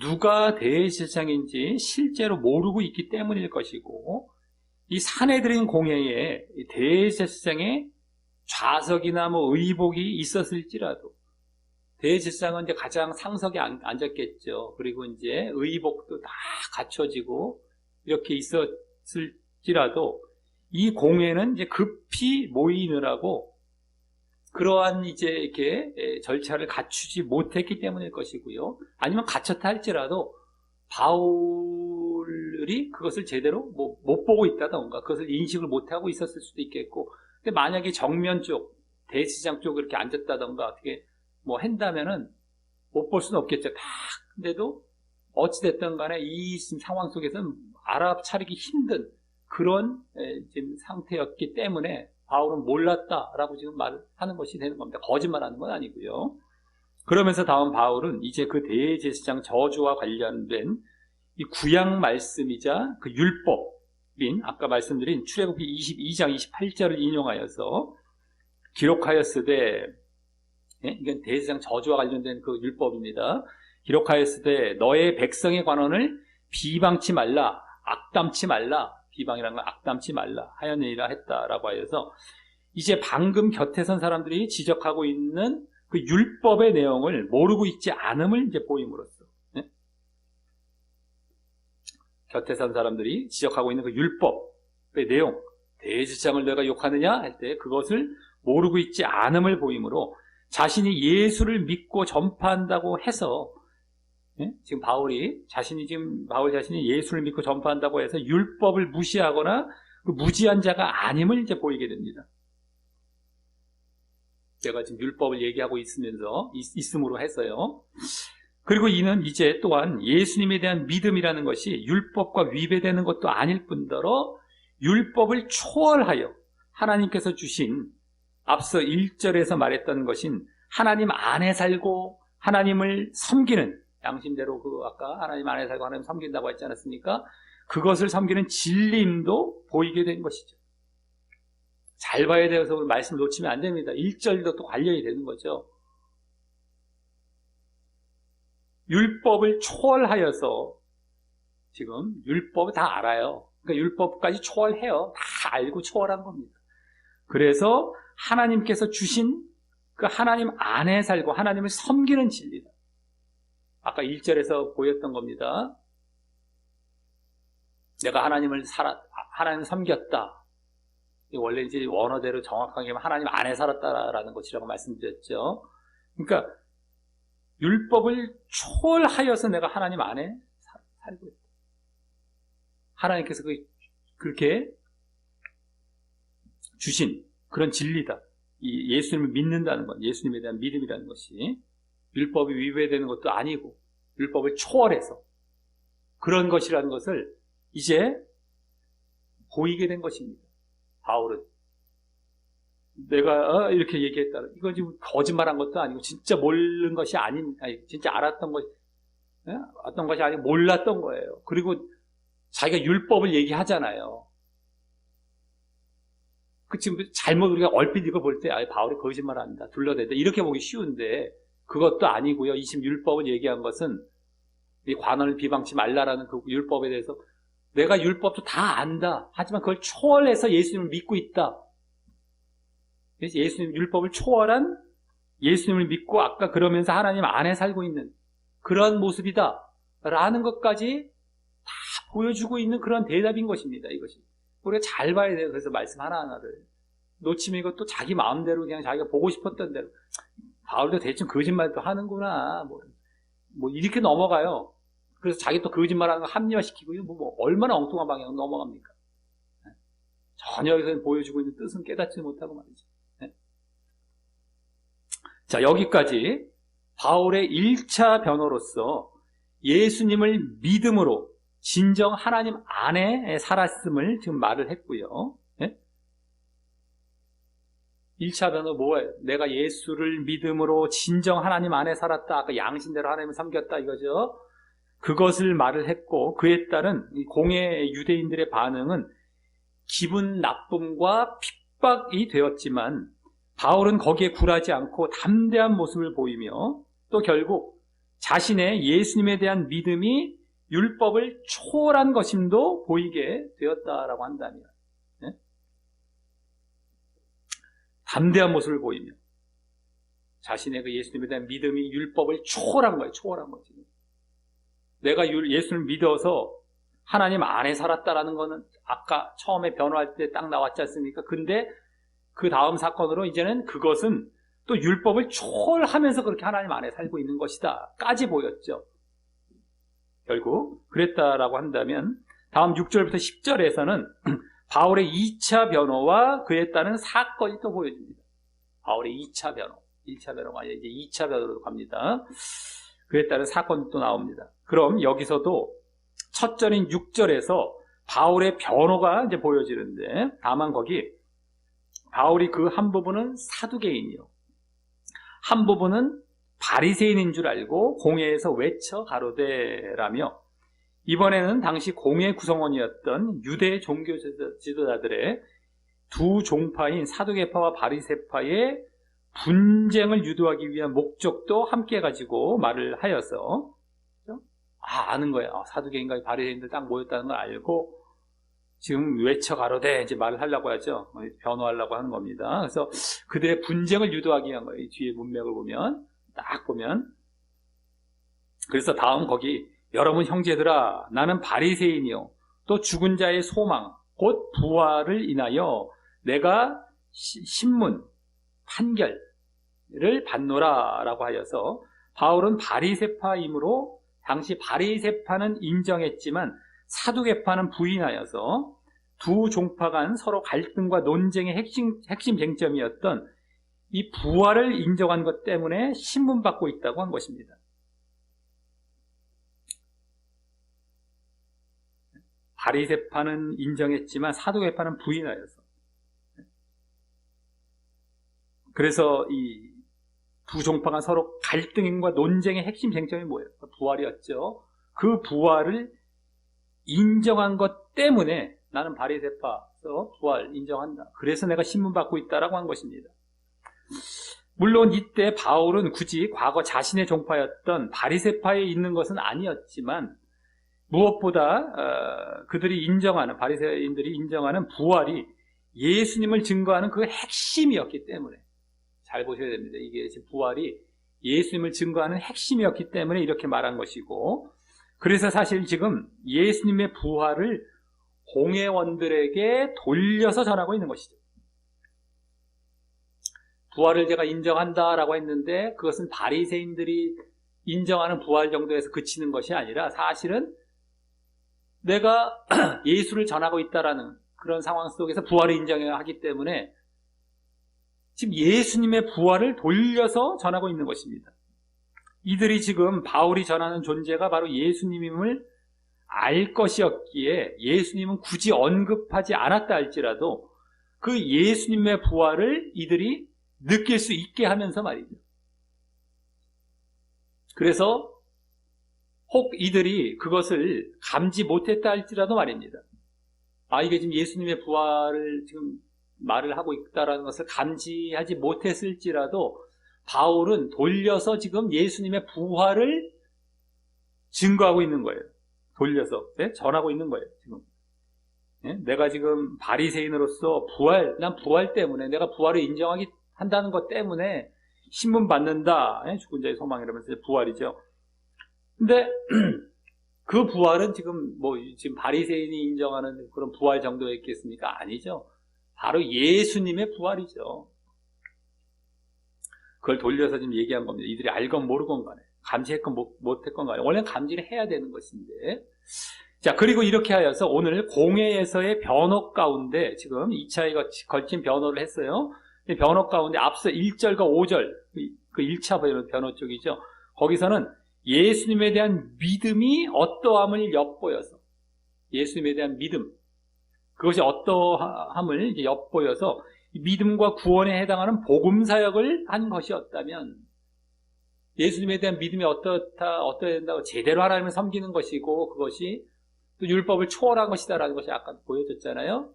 누가 대제사장인지 실제로 모르고 있기 때문일 것이고 이 사내들인 공회에 대제사장의 좌석이나 뭐 의복이 있었을지라도, 대제사장은 이제 가장 상석에 앉았겠죠. 그리고 이제 의복도 다 갖춰지고 이렇게 있었을지라도 이 공회는 이제 급히 모이느라고 그러한 이제 이렇게 절차를 갖추지 못했기 때문일 것이고요. 아니면 갖췄다 할지라도 바울이 그것을 제대로 못 보고 있다던가 그것을 인식을 못하고 있었을 수도 있겠고, 근데 만약에 정면 쪽, 대제사장 쪽에 이렇게 앉았다던가 어떻게 뭐 한다면은 못 볼 수는 없겠죠. 다 근데도 어찌됐든 간에 이 상황 속에서는 알아차리기 힘든 그런 지금 상태였기 때문에 바울은 몰랐다라고 지금 말하는 것이 되는 겁니다. 거짓말하는 건 아니고요. 그러면서 다음 바울은 이제 그 대제사장 저주와 관련된 이 구약 말씀이자 그 율법인 아까 말씀드린 출애굽기 22장 28절을 인용하여서 기록하였으되, 이건 대제사장 저주와 관련된 그 율법입니다. 기록하였으되 너의 백성의 관원을 비방치 말라, 악담치 말라, 비방이라는 건 악담치 말라 하였느니라 했다라고 하여서 이제 방금 곁에 선 사람들이 지적하고 있는 그 율법의 내용을 모르고 있지 않음을 이제 보임으로써, 곁에 선 사람들이 지적하고 있는 그 율법의 내용, 대제사장을 내가 욕하느냐 할 때 그것을 모르고 있지 않음을 보이므로 자신이 예수를 믿고 전파한다고 해서, 지금 바울 자신이 예수를 믿고 전파한다고 해서 율법을 무시하거나 그 무지한 자가 아님을 이제 보이게 됩니다. 제가 지금 율법을 얘기하고 있음으로 해서요. 그리고 이는 이제 또한 예수님에 대한 믿음이라는 것이 율법과 위배되는 것도 아닐 뿐더러 율법을 초월하여 하나님께서 주신 앞서 1절에서 말했던 것인 하나님 안에 살고 하나님을 섬기는, 양심대로 아까 하나님 안에 살고 하나님 섬긴다고 했지 않았습니까? 그것을 섬기는 진리임도 보이게 된 것이죠. 잘 봐야 돼서 말씀 놓치면 안 됩니다. 1절도 또 관련이 되는 거죠. 율법을 초월하여서, 지금 율법을 다 알아요. 그러니까 율법까지 초월해요. 다 알고 초월한 겁니다. 그래서 하나님께서 주신 그 하나님 안에 살고 하나님을 섬기는 진리다. 아까 1절에서 보였던 겁니다. 내가 하나님을 섬겼다. 원래 이제 원어대로 정확하게 하나님 안에 살았다라는 것이라고 말씀드렸죠. 그러니까 율법을 초월하여서 내가 하나님 안에 살고 있다. 하나님께서 그렇게 주신 그런 진리다. 이 예수님을 믿는다는 것, 예수님에 대한 믿음이라는 것이 율법이 위배되는 것도 아니고 율법을 초월해서 그런 것이라는 것을 이제 보이게 된 것입니다. 바울은 내가 이렇게 얘기했다. 이건 지금 거짓말한 것도 아니고 진짜 모르는 것이 아니 진짜 알았던 것이 아니고 몰랐던 거예요. 그리고 자기가 율법을 얘기하잖아요. 지금 잘못 우리가 얼핏 이거 볼 때 바울이 거짓말한다, 둘러댄다 이렇게 보기 쉬운데 그것도 아니고요. 이 지금 율법을 얘기한 것은 이 관원을 비방치 말라라는 그 율법에 대해서 내가 율법도 다 안다. 하지만 그걸 초월해서 예수님을 믿고 있다. 그래서 예수님 율법을 초월한 예수님을 믿고 아까 그러면서 하나님 안에 살고 있는 그런 모습이다 라는 것까지 다 보여주고 있는 그런 대답인 것입니다. 이것이 우리가 잘 봐야 돼요. 그래서 말씀 하나하나를 놓치면 이것도 자기 마음대로 그냥 자기가 보고 싶었던 대로 바울도 대충 거짓말도 하는구나 뭐 이렇게 넘어가요. 그래서 자기 또 거짓말하는 거 합리화시키고 뭐 얼마나 엉뚱한 방향으로 넘어갑니까? 전혀 여기서 보여주고 있는 뜻은 깨닫지 못하고 말이죠. 자, 여기까지 바울의 1차 변호로서 예수님을 믿음으로 진정 하나님 안에 살았음을 지금 말을 했고요. 1차 변호 뭐예요? 내가 예수를 믿음으로 진정 하나님 안에 살았다. 아까 양심대로 하나님을 섬겼다 이거죠. 그것을 말을 했고 그에 따른 공회 유대인들의 반응은 기분 나쁨과 핍박이 되었지만 바울은 거기에 굴하지 않고 담대한 모습을 보이며 또 결국 자신의 예수님에 대한 믿음이 율법을 초월한 것임도 보이게 되었다라고 한다면 담대한 모습을 보이며 자신의 그 예수님에 대한 믿음이 율법을 초월한 거예요. 초월한 거지. 내가 예수를 믿어서 하나님 안에 살았다라는 거는 아까 처음에 변호할 때 딱 나왔지 않습니까? 근데 그 다음 사건으로 이제는 그것은 또 율법을 초월하면서 그렇게 하나님 안에 살고 있는 것이다 까지 보였죠. 결국 그랬다라고 한다면 다음 6절부터 10절에서는 바울의 2차 변호와 그에 따른 사건이 또 보여집니다. 바울의 2차 변호, 1차 변호가 이제 2차 변호로 갑니다. 그에 따른 사건이 또 나옵니다. 그럼 여기서도 첫 절인 6절에서 바울의 변호가 이제 보여지는데, 다만 거기 바울이 그 한 부분은 사두개인이요, 한 부분은 바리새인인 줄 알고 공회에서 외쳐 가로되라며, 이번에는 당시 공회 구성원이었던 유대 종교 지도자들의 두 종파인 사두개파와 바리새파의 분쟁을 유도하기 위한 목적도 함께 가지고 말을 하여서, 아는 거예요. 사두개인과 바리새인들 딱 모였다는 걸 알고 지금 외쳐 가로되 이제 말을 하려고 하죠. 변호하려고 하는 겁니다. 그래서 그들의 분쟁을 유도하기 위한 거예요. 이 뒤에 문맥을 보면 딱 보면, 그래서 다음 거기 여러분 형제들아, 나는 바리새인이요 또 죽은 자의 소망 곧 부활을 인하여 내가 신문 판결을 받노라 라고 하여서, 바울은 바리새파이므로 당시 바리새파는 인정했지만 사두개파는 부인하여서 두 종파 간 서로 갈등과 논쟁의 핵심 쟁점이었던 이 부활을 인정한 것 때문에 신문받고 있다고 한 것입니다. 바리새파는 인정했지만 사두개파는 부인하여서, 그래서 이 두 종파가 서로 갈등과 논쟁의 핵심 쟁점이 뭐예요? 부활이었죠. 그 부활을 인정한 것 때문에 나는 바리새파서 부활 인정한다, 그래서 내가 신문받고 있다라고 한 것입니다. 물론 이때 바울은 굳이 과거 자신의 종파였던 바리새파에 있는 것은 아니었지만, 무엇보다 그들이 인정하는, 바리새인들이 인정하는 부활이 예수님을 증거하는 그 핵심이었기 때문에, 잘 보셔야 됩니다. 이게 지금 부활이 예수님을 증거하는 핵심이었기 때문에 이렇게 말한 것이고, 그래서 사실 지금 예수님의 부활을 공회원들에게 돌려서 전하고 있는 것이죠. 부활을 제가 인정한다라고 했는데 그것은 바리새인들이 인정하는 부활 정도에서 그치는 것이 아니라, 사실은 내가 예수를 전하고 있다라는 그런 상황 속에서 부활을 인정하기 때문에 지금 예수님의 부활을 돌려서 전하고 있는 것입니다. 이들이 지금 바울이 전하는 존재가 바로 예수님임을 알 것이었기에 예수님은 굳이 언급하지 않았다 할지라도 그 예수님의 부활을 이들이 느낄 수 있게 하면서 말이죠. 그래서 혹 이들이 그것을 감지 못했다 할지라도 말입니다. 이게 지금 예수님의 부활을 지금 말을 하고 있다라는 것을 감지하지 못했을지라도 바울은 돌려서 지금 예수님의 부활을 증거하고 있는 거예요. 돌려서 전하고 있는 거예요. 지금 내가 지금 바리새인으로서 난 부활 때문에, 내가 부활을 한다는 것 때문에 신문 받는다. 죽은 자의 소망이라면서 부활이죠. 근데 그 부활은 지금 지금 바리새인이 인정하는 그런 부활 정도였겠습니까? 아니죠. 바로 예수님의 부활이죠. 그걸 돌려서 지금 얘기한 겁니다. 이들이 알건 모르건 간에, 감지했건 못했건 간에 원래는 감지를 해야 되는 것인데, 자, 그리고 이렇게 하여서 오늘 공회에서의 변호 가운데 지금 2차에 걸친 변호를 했어요. 변호 가운데 앞서 1절과 5절, 그 1차 변호 쪽이죠. 거기서는 예수님에 대한 믿음이 어떠함을 엿보여서, 예수님에 대한 믿음, 그것이 어떠함을 이제 엿보여서 믿음과 구원에 해당하는 복음 사역을 한 것이었다면, 예수님에 대한 믿음이 어떠해야 된다고 제대로 하나님을 섬기는 것이고 그것이 또 율법을 초월한 것이다라는 것이 아까 보여줬잖아요.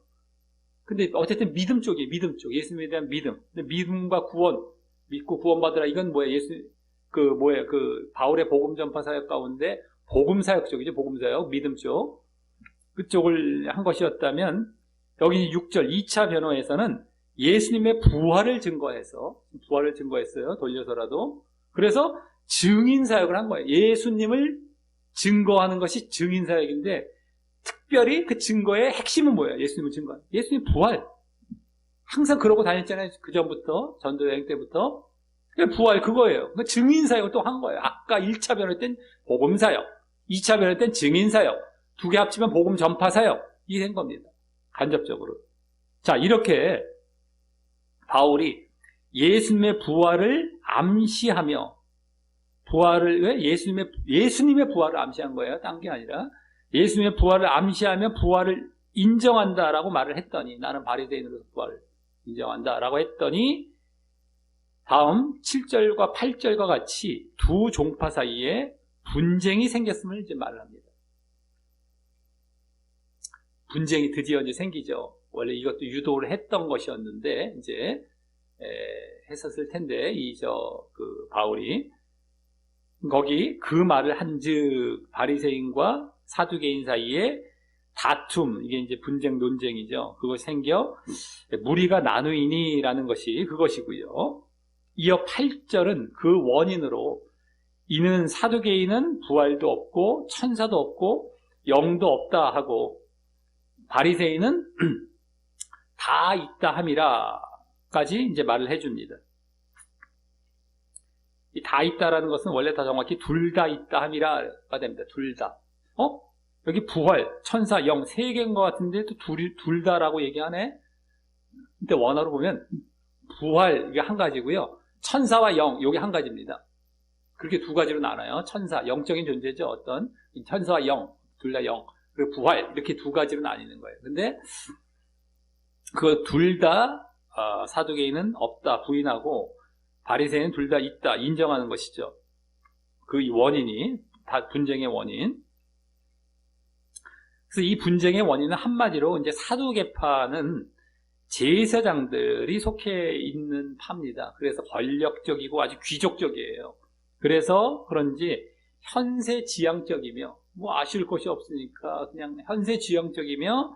근데 어쨌든 믿음 쪽이에요. 믿음 쪽, 예수님에 대한 믿음. 근데 믿음과 구원, 믿고 구원받으라, 이건 뭐예요? 그 바울의 복음 전파 사역 가운데 복음 사역 쪽이죠. 복음 사역, 믿음 쪽, 그쪽을 한 것이었다면, 여기 6절 2차 변호에서는 예수님의 부활을 증거했어요. 돌려서라도. 그래서 증인사역을 한 거예요. 예수님을 증거하는 것이 증인사역인데, 특별히 그 증거의 핵심은 뭐예요? 예수님을 증거하는. 예수님 부활. 항상 그러고 다녔잖아요. 그 전부터, 전도 여행 때부터. 부활 그거예요. 그 증인사역을 또 한 거예요. 아까 1차 변호 땐 복음사역, 2차 변호 땐 증인사역, 두 개 합치면 복음 전파사역. 이게 된 겁니다. 간접적으로. 자, 이렇게 바울이 예수님의 부활을 암시하며, 예수님의 부활을 암시한 거예요. 딴 게 아니라. 예수님의 부활을 암시하며 부활을 인정한다라고 말을 했더니, 나는 바리새인으로서 부활을 인정한다라고 했더니, 다음 7절과 8절과 같이 두 종파 사이에 분쟁이 생겼음을 이제 말을 합니다. 분쟁이 드디어 이제 생기죠. 원래 이것도 유도를 했던 것이었는데, 이제, 했었을 텐데, 바울이, 거기 그 말을 한즉, 바리새인과 사두개인 사이에 다툼, 이게 이제 분쟁, 논쟁이죠. 그것이 생겨, 무리가 나누이니라는 것이 그것이고요. 이어 8절은 그 원인으로, 이는 사두개인은 부활도 없고, 천사도 없고, 영도 없다 하고, 바리새인은 다 있다 함이라까지 이제 말을 해줍니다. 이 다 있다라는 것은 원래 다 정확히 둘 다 있다 함이라가 됩니다. 둘 다. 여기 부활, 천사, 영 세 개인 것 같은데 또 둘 다라고 얘기하네. 근데 원어로 보면 부활 이게 한 가지고요. 천사와 영 이게 한 가지입니다. 그렇게 두 가지로 나눠요. 천사, 영적인 존재죠. 어떤 천사와 영, 둘 다 영. 그리고 부활 이렇게 두 가지로 나뉘는 거예요. 근데 그 둘 다 사두개인은 없다 부인하고 바리새인은 둘 다 있다 인정하는 것이죠. 그 원인이 다 분쟁의 원인. 그래서 이 분쟁의 원인은 한마디로 이제 사두개파는 제사장들이 속해 있는 파입니다. 그래서 권력적이고 아주 귀족적이에요. 그래서 그런지 현세지향적이며 아쉬울 것이 없으니까 그냥 현세지향적이며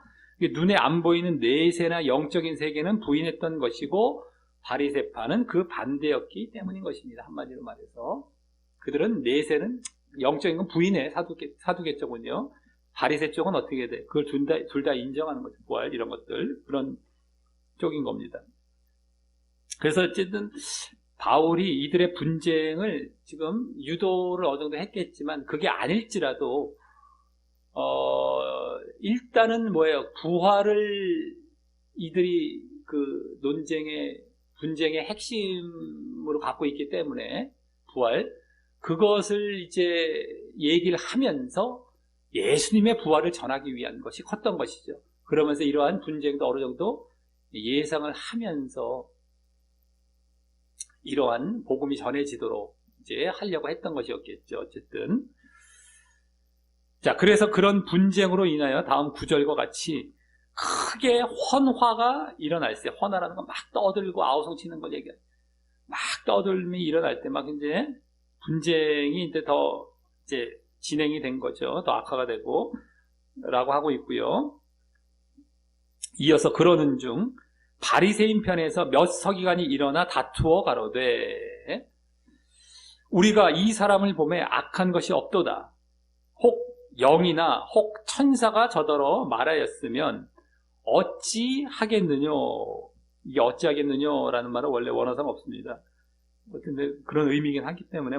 눈에 안 보이는 내세나 영적인 세계는 부인했던 것이고 바리새파는 그 반대였기 때문인 것입니다. 한마디로 말해서 그들은 내세는 영적인 건 부인해. 사두개 쪽은요. 바리새 쪽은 어떻게 돼? 그걸 둘 다 인정하는 거죠. 부활 이런 것들 그런 쪽인 겁니다. 그래서 어쨌든 바울이 이들의 분쟁을 지금 유도를 어느 정도 했겠지만 그게 아닐지라도 일단은 뭐예요? 부활을 이들이 그 분쟁의 핵심으로 갖고 있기 때문에 부활 그것을 이제 얘기를 하면서 예수님의 부활을 전하기 위한 것이 컸던 것이죠. 그러면서 이러한 분쟁도 어느 정도 예상을 하면서 이러한 복음이 전해지도록 이제 하려고 했던 것이었겠죠. 어쨌든. 자, 그래서 그런 분쟁으로 인하여 다음 9절과 같이 크게 헌화가 일어날 때, 헌화라는 건 막 떠들고 아우성치는 걸 얘기해요. 막 떠들미 일어날 때 막 이제 분쟁이 이제 더 이제 진행이 된 거죠. 더 악화가 되고, 라고 하고 있고요. 이어서 그러는 중, 바리새인 편에서 몇 서기관이 일어나 다투어 가로되, 우리가 이 사람을 보매 악한 것이 없도다. 혹 영이나 혹 천사가 저더러 말하였으면 어찌 하겠느냐. 이게 어찌 하겠느냐라는 말은 원래 원어상 없습니다. 근데 그런 의미이긴 하기 때문에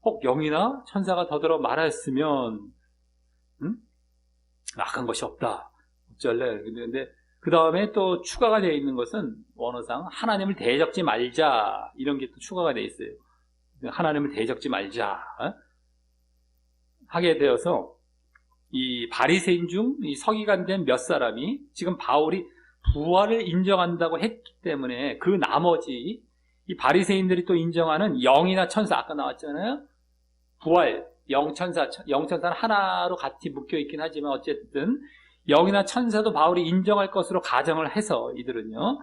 혹 영이나 천사가 더더러 말하였으면 악한 것이 없다. 어쩔래. 근데 그 다음에 또 추가가 되어 있는 것은 원어상 하나님을 대적지 말자 이런 게 또 추가가 되어 있어요. 하나님을 대적지 말자 하게 되어서 이 바리새인 중 이 서기관 된 몇 사람이 지금 바울이 부활을 인정한다고 했기 때문에 그 나머지 이 바리새인들이 또 인정하는 영이나 천사 아까 나왔잖아요. 부활, 영천사는 하나로 같이 묶여 있긴 하지만 어쨌든 영이나 천사도 바울이 인정할 것으로 가정을 해서 이들은요.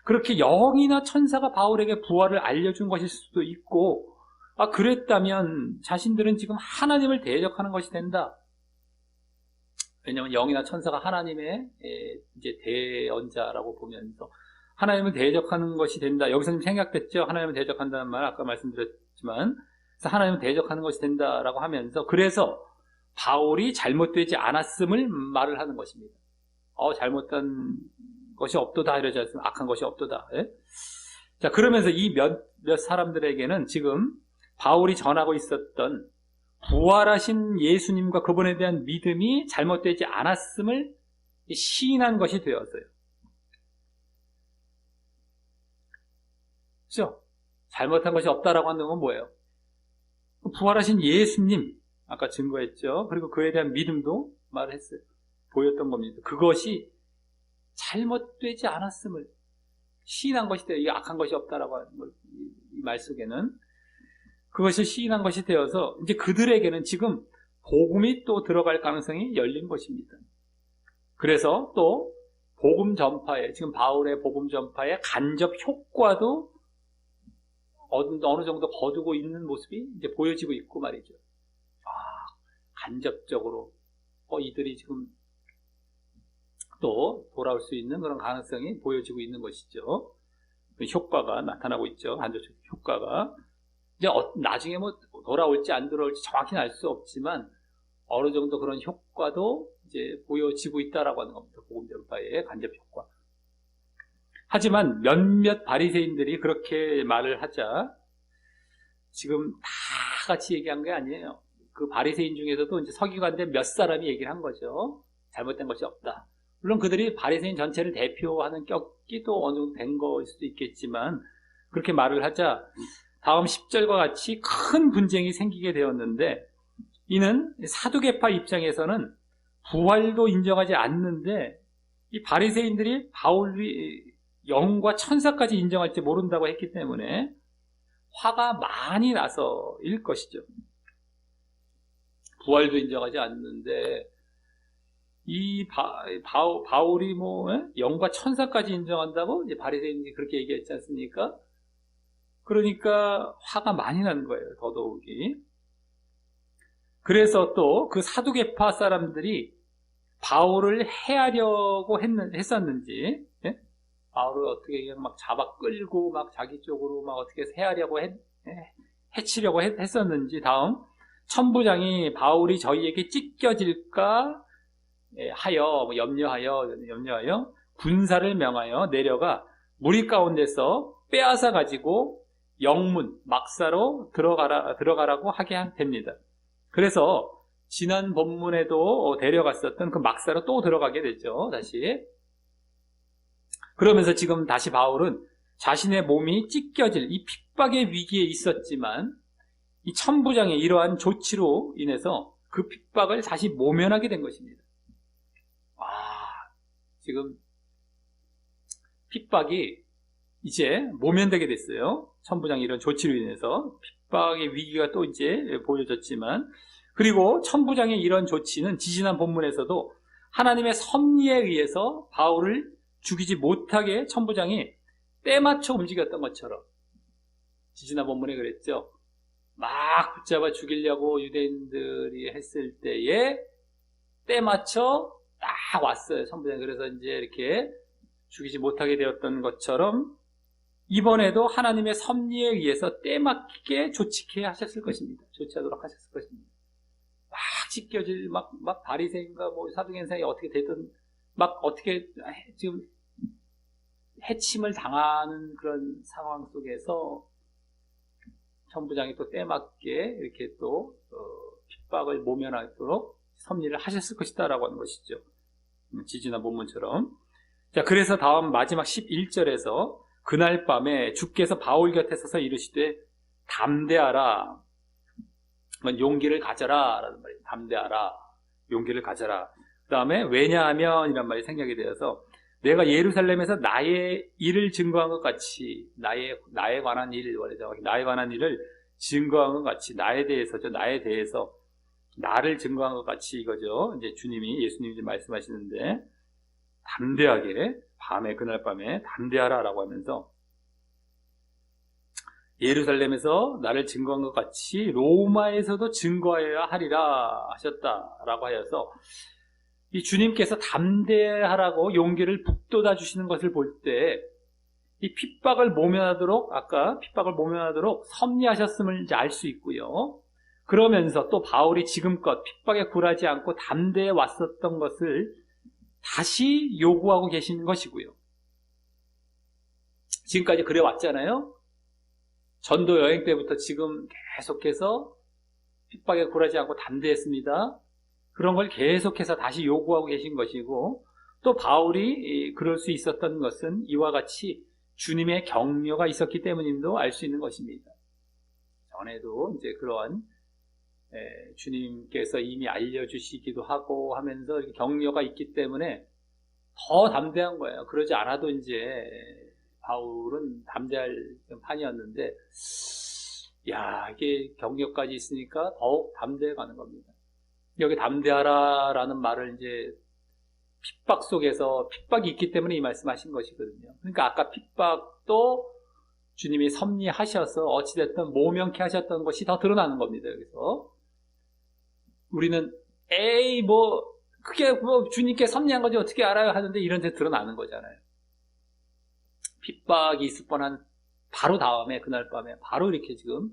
그렇게 영이나 천사가 바울에게 부활을 알려준 것일 수도 있고 그랬다면 자신들은 지금 하나님을 대적하는 것이 된다. 왜냐하면 영이나 천사가 하나님의 이제 대언자라고 보면서 하나님을 대적하는 것이 된다. 여기서 좀 생략됐죠. 하나님을 대적한다는 말 아까 말씀드렸지만, 그래서 하나님을 대적하는 것이 된다라고 하면서, 그래서 바울이 잘못되지 않았음을 말을 하는 것입니다. 잘못한 것이 없도다 이러지 않습니까? 악한 것이 없도다. 예? 자, 그러면서 이 몇 사람들에게는 지금 바울이 전하고 있었던 부활하신 예수님과 그분에 대한 믿음이 잘못되지 않았음을 시인한 것이 되었어요. 그렇죠? 잘못한 것이 없다라고 하는 건 뭐예요? 부활하신 예수님, 아까 증거했죠. 그리고 그에 대한 믿음도 말했어요. 보였던 겁니다. 그것이 잘못되지 않았음을 시인한 것이 되어, 이게 악한 것이 없다라고 하는 걸, 이 말 속에는 그것이 시인한 것이 되어서 이제 그들에게는 지금 복음이 또 들어갈 가능성이 열린 것입니다. 그래서 또 복음 전파에, 지금 바울의 복음 전파에 간접 효과도 어느 정도 거두고 있는 모습이 이제 보여지고 있고 말이죠. 간접적으로 이들이 지금 또 돌아올 수 있는 그런 가능성이 보여지고 있는 것이죠. 그 효과가 나타나고 있죠. 간접적 효과가. 이제 나중에 뭐 돌아올지 안 돌아올지 정확히는 알 수 없지만 어느 정도 그런 효과도 이제 보여지고 있다라고 하는 겁니다. 복음 전파의 간접 효과. 하지만 몇몇 바리새인들이 그렇게 말을 하자 지금 다 같이 얘기한 게 아니에요. 그 바리새인 중에서도 이제 서기관들 몇 사람이 얘기를 한 거죠. 잘못된 것이 없다. 물론 그들이 바리새인 전체를 대표하는 격이 또 어느 정도 된 거일 수도 있겠지만 그렇게 말을 하자 다음 10절과 같이 큰 분쟁이 생기게 되었는데 이는 사두개파 입장에서는 부활도 인정하지 않는데 이 바리새인들이 바울이 영과 천사까지 인정할지 모른다고 했기 때문에 화가 많이 나서일 것이죠. 부활도 인정하지 않는데 이 바울이 뭐 영과 천사까지 인정한다고 이제 바리새인들이 그렇게 얘기했지 않습니까? 그러니까 화가 많이 나는 거예요. 더더욱이. 그래서 또 그 사두개파 사람들이 바울을 해하려고 했었는지, 예? 바울을 어떻게 그냥 막 잡아 끌고 막 자기 쪽으로 막 어떻게 해하려고 해치려고 했었는지 다음 천부장이 바울이 저희에게 찢겨질까 하여 염려하여 군사를 명하여 내려가 무리 가운데서 빼앗아 가지고 영문 막사로 들어가라고 하게 됩니다. 그래서 지난 본문에도 데려갔었던 그 막사로 또 들어가게 되죠. 다시. 그러면서 지금 다시 바울은 자신의 몸이 찢겨질 이 핍박의 위기에 있었지만 이 천부장의 이러한 조치로 인해서 그 핍박을 다시 모면하게 된 것입니다. 지금 핍박이 이제 모면되게 됐어요. 천부장의 이런 조치로 인해서 핍박의 위기가 또 이제 보여졌지만 그리고 천부장의 이런 조치는 지지난 본문에서도 하나님의 섭리에 의해서 바울을 죽이지 못하게 천부장이 때맞춰 움직였던 것처럼 지지난 본문에 그랬죠. 막 붙잡아 죽이려고 유대인들이 했을 때에 때맞춰 딱 왔어요. 천부장이. 그래서 이제 이렇게 죽이지 못하게 되었던 것처럼 이번에도 하나님의 섭리에 의해서 때맞게 조치케 하셨을 것입니다. 조치하도록 하셨을 것입니다. 막 찢겨질 막 바리새인과 뭐 사두개인상이 어떻게 되든 막 어떻게 지금 해침을 당하는 그런 상황 속에서 천부장이 또 때맞게 이렇게 또 핍박을 모면하도록 섭리를 하셨을 것이다라고 하는 것이죠. 지지난 본문처럼. 자, 그래서 다음 마지막 11절에서 그날 밤에 주께서 바울 곁에 서서 이르시되 담대하라, 용기를 가져라 라는 말이에요. 담대하라, 용기를 가져라. 그 다음에 왜냐하면 이란 말이 생략이 되어서 내가 예루살렘에서 나의 일을 증거한 것 같이 나에 관한 일, 나에 관한 일을 증거한 것 같이 나에 대해서 나를 증거한 것 같이 이거죠. 이제 예수님이 말씀하시는데 담대하게 그날 밤에 담대하라라고 하면서 예루살렘에서 나를 증거한 것 같이 로마에서도 증거하여야 하리라 하셨다라고 하여서 이 주님께서 담대하라고 용기를 북돋아 주시는 것을 볼 때 이 핍박을 모면하도록, 아까 핍박을 모면하도록 섭리하셨음을 이제 알 수 있고요. 그러면서 또 바울이 지금껏 핍박에 굴하지 않고 담대해 왔었던 것을 다시 요구하고 계시는 것이고요. 지금까지 그래 왔잖아요. 전도 여행 때부터 지금 계속해서 핍박에 굴하지 않고 담대했습니다. 그런 걸 계속해서 다시 요구하고 계신 것이고, 또 바울이 그럴 수 있었던 것은 이와 같이 주님의 격려가 있었기 때문임도 알 수 있는 것입니다. 전에도 이제 그러한 주님께서 이미 알려주시기도 하고 하면서 이렇게 격려가 있기 때문에 더 담대한 거예요. 그러지 않아도 이제 바울은 담대할 판이었는데, 야, 이게 격려까지 있으니까 더욱 담대해 가는 겁니다. 여기 담대하라라는 말을 이제 핍박 속에서 핍박이 있기 때문에 이 말씀하신 것이거든요. 그러니까 아까 핍박도 주님이 섭리하셔서 어찌됐든 모면케 하셨던 것이 더 드러나는 겁니다. 여기서 우리는 에이 뭐 그게 뭐 주님께 섭리한 거지 어떻게 알아요 하는데 이런 데 드러나는 거잖아요. 핍박이 있을 뻔한 바로 다음에 그날 밤에 바로 이렇게 지금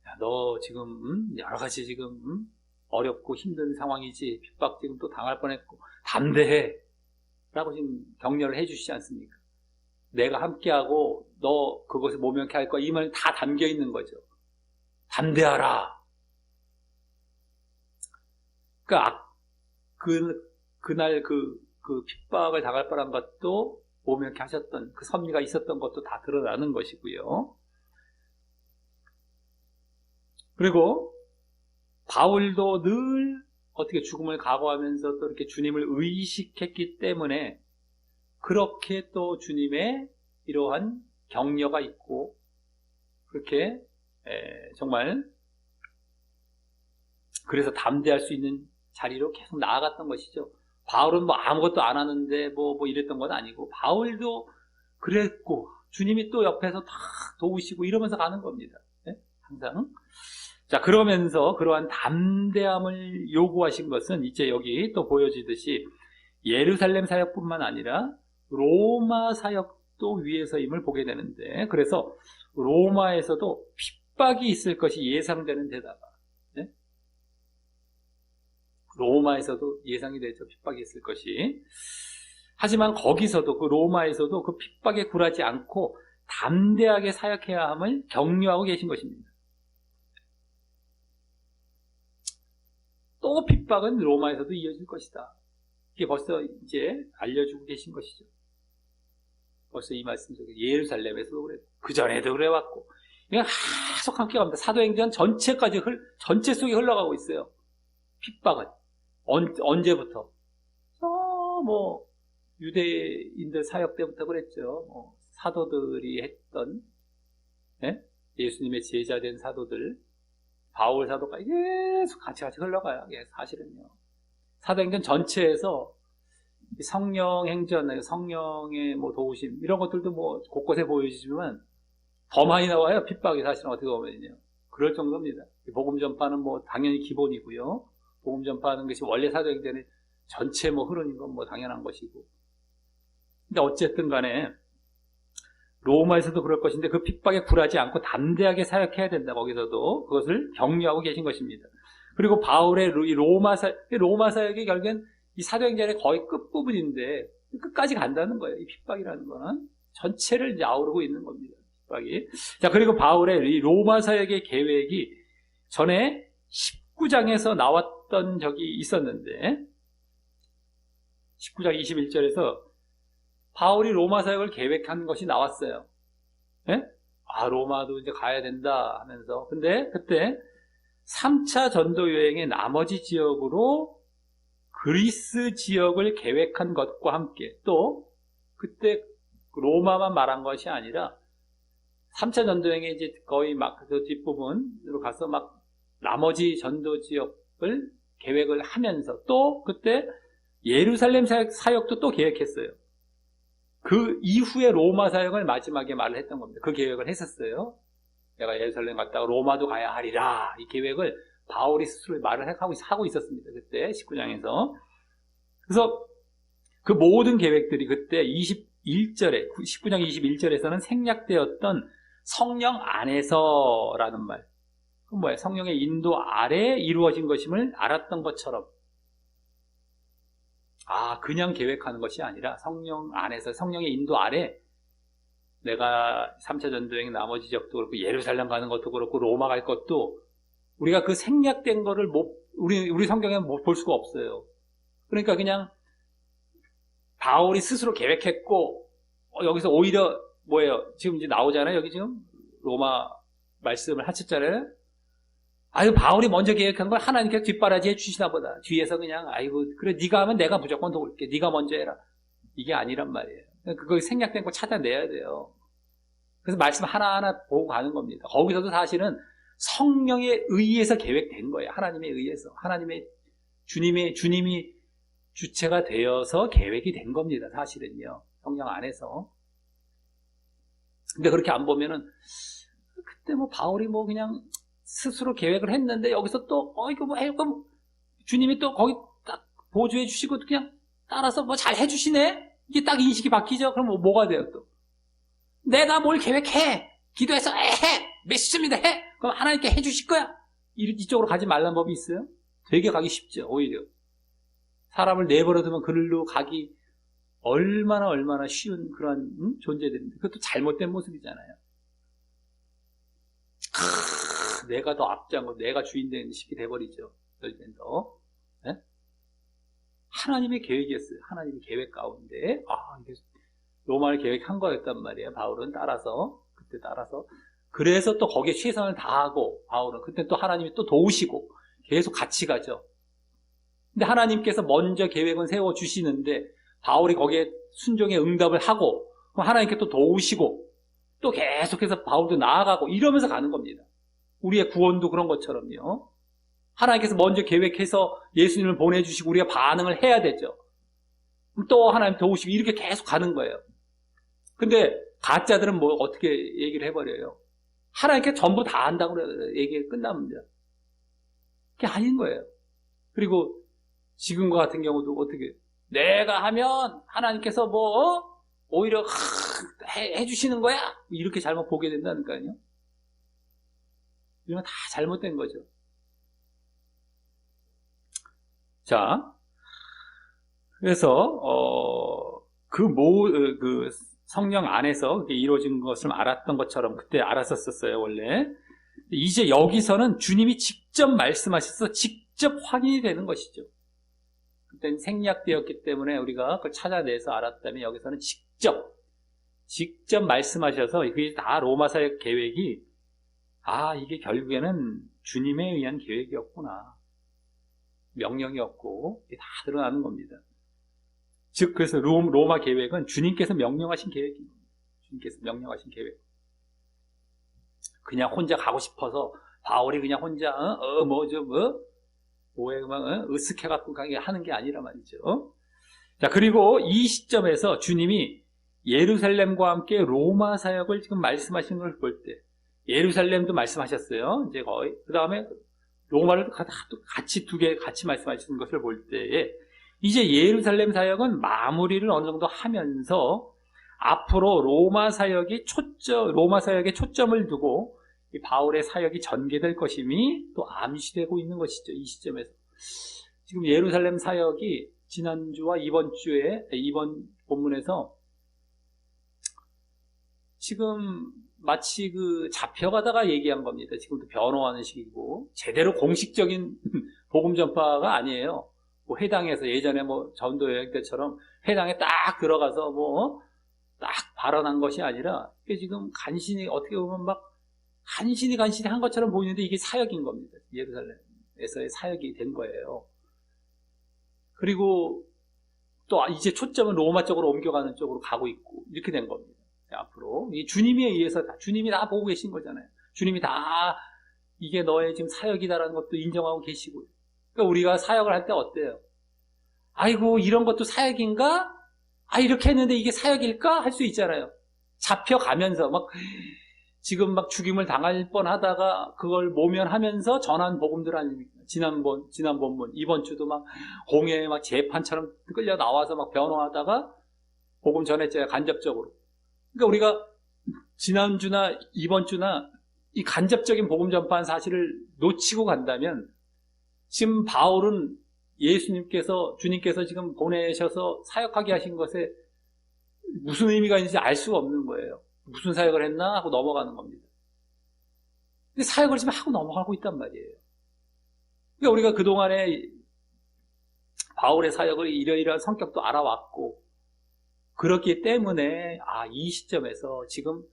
야, 너 지금 여러 가지 지금 어렵고 힘든 상황이지 핍박 지금 또 당할 뻔했고 담대해 라고 지금 격려를 해주시지 않습니까? 내가 함께하고 너 그것을 모면케 할 거야 이 말이 다 담겨 있는 거죠. 담대하라. 그러니까 그날 그 핍박을 당할 뻔한 것도 모면케 하셨던 그 섭리가 있었던 것도 다 드러나는 것이고요. 그리고 바울도 늘 어떻게 죽음을 각오하면서 또 이렇게 주님을 의식했기 때문에 그렇게 또 주님의 이러한 격려가 있고 그렇게 정말 그래서 담대할 수 있는 자리로 계속 나아갔던 것이죠. 바울은 뭐 아무것도 안 하는데 뭐 이랬던 건 아니고 바울도 그랬고 주님이 또 옆에서 다 도우시고 이러면서 가는 겁니다. 네? 항상. 자, 그러면서 그러한 담대함을 요구하신 것은 이제 여기 또 보여지듯이 예루살렘 사역뿐만 아니라 로마 사역도 위에서임을 보게 되는데 그래서 로마에서도 핍박이 있을 것이 예상되는 데다가 네? 로마에서도 예상이 되죠. 핍박이 있을 것이. 하지만 거기서도 그 로마에서도 그 핍박에 굴하지 않고 담대하게 사역해야 함을 격려하고 계신 것입니다. 또 핍박은 로마에서도 이어질 것이다. 이게 벌써 이제 알려주고 계신 것이죠. 벌써 이 말씀 속에 예루살렘에서도 그랬고 그 전에도 그래왔고 그냥 계속 함께 갑니다. 사도행전 전체까지 전체 속에 흘러가고 있어요. 핍박은 언제부터? 뭐 유대인들 사역 때부터 그랬죠. 사도들이 했던 예수님의 제자된 사도들 바울 사도까지 계속 같이 흘러가요. 사실은요. 사도행전 전체에서 성령 행전, 성령의 뭐 도우심 이런 것들도 뭐 곳곳에 보여지지만 더 많이 나와요. 핍박이 사실은 어떻게 보면요. 그럴 정도입니다. 복음 전파는 뭐 당연히 기본이고요. 복음 전파하는 것이 원래 사도행전의 전체 뭐 흐르는 건 뭐 당연한 것이고. 근데 어쨌든 간에 로마에서도 그럴 것인데 그 핍박에 굴하지 않고 담대하게 사역해야 된다. 거기서도 그것을 격려하고 계신 것입니다. 그리고 바울의 로마 사역이 결국엔 이 사도행전의 거의 끝부분인데 끝까지 간다는 거예요. 이 핍박이라는 거는 전체를 이제 아우르고 있는 겁니다. 핍박이. 자, 그리고 바울의 이 로마 사역의 계획이 전에 19장에서 나왔던 적이 있었는데 19장 21절에서 바울이 로마 사역을 계획한 것이 나왔어요. 예? 로마도 이제 가야 된다 하면서. 근데 그때 3차 전도 여행의 나머지 지역으로 그리스 지역을 계획한 것과 함께 또 그때 로마만 말한 것이 아니라 3차 전도 여행에 이제 거의 막 그 뒷부분으로 가서 막 나머지 전도 지역을 계획을 하면서 또 그때 예루살렘 사역도 또 계획했어요. 그 이후에 로마 사역을 마지막에 말을 했던 겁니다. 그 계획을 했었어요. 내가 예루살렘 갔다가 로마도 가야 하리라. 이 계획을 바울이 스스로 말을 하고 있었습니다. 그때 19장에서. 그래서 그 모든 계획들이 그때 21절에 19장 21절에서는 생략되었던 성령 안에서라는 말. 그건 뭐예요? 성령의 인도 아래 이루어진 것임을 알았던 것처럼. 그냥 계획하는 것이 아니라 성령 안에서, 성령의 인도 아래, 내가 3차 전도여행 나머지 지역도 그렇고 예루살렘 가는 것도 그렇고 로마 갈 것도 우리가 그 생략된 거를 우리 성경에 못 볼 수가 없어요. 그러니까 그냥 바울이 스스로 계획했고, 여기서 오히려 뭐예요? 지금 이제 나오잖아요. 여기 지금 로마 말씀을 하셨잖아요. 바울이 먼저 계획한 걸 하나님께서 뒷바라지 해주시나 보다. 뒤에서 그냥, 그래, 네가 하면 내가 무조건 도울게. 네가 먼저 해라. 이게 아니란 말이에요. 그거 생략된 거 찾아내야 돼요. 그래서 말씀 하나하나 보고 가는 겁니다. 거기서도 사실은 성령에 의해서 계획된 거예요. 하나님에 의해서. 주님이 주체가 되어서 계획이 된 겁니다. 사실은요. 성령 안에서. 근데 그렇게 안 보면은, 그때 바울이 그냥 스스로 계획을 했는데, 여기서 또, 주님이 또 거기 딱 보조해 주시고, 그냥 따라서 잘 해주시네? 이게 딱 인식이 바뀌죠? 그럼 뭐가 돼요, 또? 내가 뭘 계획해! 기도해서 해! 메시지입니다, 해! 그럼 하나님께 해주실 거야! 이쪽으로 가지 말라는 법이 있어요? 되게 가기 쉽죠, 오히려. 사람을 내버려두면 그들로 가기 얼마나 쉬운 그런 존재들인데, 그것도 잘못된 모습이잖아요. 내가 더 앞장고 내가 주인 되는 식이 돼버리죠. 더. 네? 하나님의 계획이었어요. 하나님의 계획 가운데 이게 로마를 계획한 거였단 말이에요. 바울은 그때 따라서 그래서 또 거기에 최선을 다하고, 바울은 그때 또 하나님이 또 도우시고 계속 같이 가죠. 근데 하나님께서 먼저 계획은 세워주시는데 바울이 거기에 순종의 응답을 하고, 그럼 하나님께 또 도우시고 또 계속해서 바울도 나아가고 이러면서 가는 겁니다. 우리의 구원도 그런 것처럼요. 하나님께서 먼저 계획해서 예수님을 보내주시고 우리가 반응을 해야 되죠. 또 하나님 도우시고 이렇게 계속 가는 거예요. 근데 가짜들은 어떻게 얘기를 해버려요? 하나님께 전부 다 한다고 얘기가 끝납니다. 그게 아닌 거예요. 그리고 지금과 같은 경우도 어떻게, 내가 하면 하나님께서 오히려 해주시는 거야? 이렇게 잘못 보게 된다니까요. 이건 다 잘못된 거죠. 자, 그래서 그 성령 안에서 이루어진 것을 알았던 것처럼 그때 알았었어요, 원래. 이제 여기서는 주님이 직접 말씀하셔서 직접 확인이 되는 것이죠. 그때는 생략되었기 때문에 우리가 그걸 찾아내서 알았다면, 여기서는 직접 말씀하셔서 그게 다 로마사의 계획이, 이게 결국에는 주님에 의한 계획이었구나. 명령이었고, 이게 다 드러나는 겁니다. 즉, 그래서 로마 계획은 주님께서 명령하신 계획입니다. 주님께서 명령하신 계획. 그냥 혼자 가고 싶어서, 바울이 그냥 혼자, 으쓱해갖고 하는 게 아니라 말이죠. 자, 그리고 이 시점에서 주님이 예루살렘과 함께 로마 사역을 지금 말씀하신 걸 볼 때, 예루살렘도 말씀하셨어요. 이제 거의. 그 다음에 로마를 같이 두 개 같이 말씀하시는 것을 볼 때에, 이제 예루살렘 사역은 마무리를 어느 정도 하면서 앞으로 로마 사역에 초점을 두고 이 바울의 사역이 전개될 것임이 또 암시되고 있는 것이죠. 이 시점에서. 지금 예루살렘 사역이 지난주와 이번 본문에서 지금 마치 잡혀가다가 얘기한 겁니다. 지금도 변호하는 식이고, 제대로 공식적인 복음 전파가 아니에요. 회당에서 예전에 전도 여행 때처럼 회당에 딱 들어가서 딱 발언한 것이 아니라, 이게 지금 간신히 어떻게 보면 간신히 한 것처럼 보이는데 이게 사역인 겁니다. 예루살렘에서의 사역이 된 거예요. 그리고 또 이제 초점은 로마 쪽으로 옮겨가는 쪽으로 가고 있고, 이렇게 된 겁니다. 앞으로 주님에 의해서 주님이 다 보고 계신 거잖아요. 주님이 다 이게 너의 지금 사역이다라는 것도 인정하고 계시고요. 그러니까 우리가 사역을 할 때 어때요? 이런 것도 사역인가? 이렇게 했는데 이게 사역일까? 할 수 있잖아요. 잡혀가면서 지금 죽임을 당할 뻔하다가 그걸 모면하면서 전한 복음들 아닙니까? 지난 본문, 이번 주도 공회에 재판처럼 끌려 나와서 변호하다가 복음 전했잖아요. 간접적으로. 그러니까 우리가 지난주나 이번 주나 이 간접적인 복음 전파한 사실을 놓치고 간다면 지금 바울은 주님께서 지금 보내셔서 사역하게 하신 것에 무슨 의미가 있는지 알 수가 없는 거예요. 무슨 사역을 했나 하고 넘어가는 겁니다. 근데 사역을 지금 하고 넘어가고 있단 말이에요. 그러니까 우리가 그동안에 바울의 사역을 이러이러한 성격도 알아왔고, 그렇기 때문에 이 시점에서 지금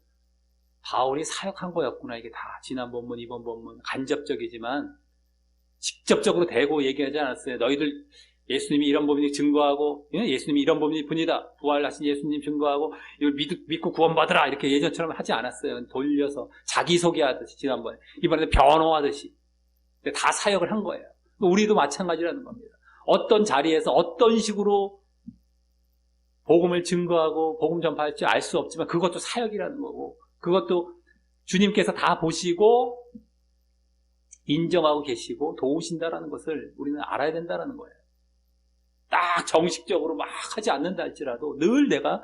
바울이 사역한 거였구나. 이게 다 지난 본문, 이번 본문 간접적이지만 직접적으로 대고 얘기하지 않았어요. 너희들 예수님이 이런 법이 증거하고, 예수님이 이런 법이 분이다, 부활하신 예수님 증거하고 이걸 믿고 구원받으라, 이렇게 예전처럼 하지 않았어요. 돌려서 자기소개하듯이, 지난번에 이번에는 변호하듯이 다 사역을 한 거예요. 우리도 마찬가지라는 겁니다. 어떤 자리에서 어떤 식으로 복음을 증거하고 복음 전파할지 알 수 없지만 그것도 사역이라는 거고, 그것도 주님께서 다 보시고 인정하고 계시고 도우신다라는 것을 우리는 알아야 된다는 거예요. 딱 정식적으로 막 하지 않는다 할지라도 늘 내가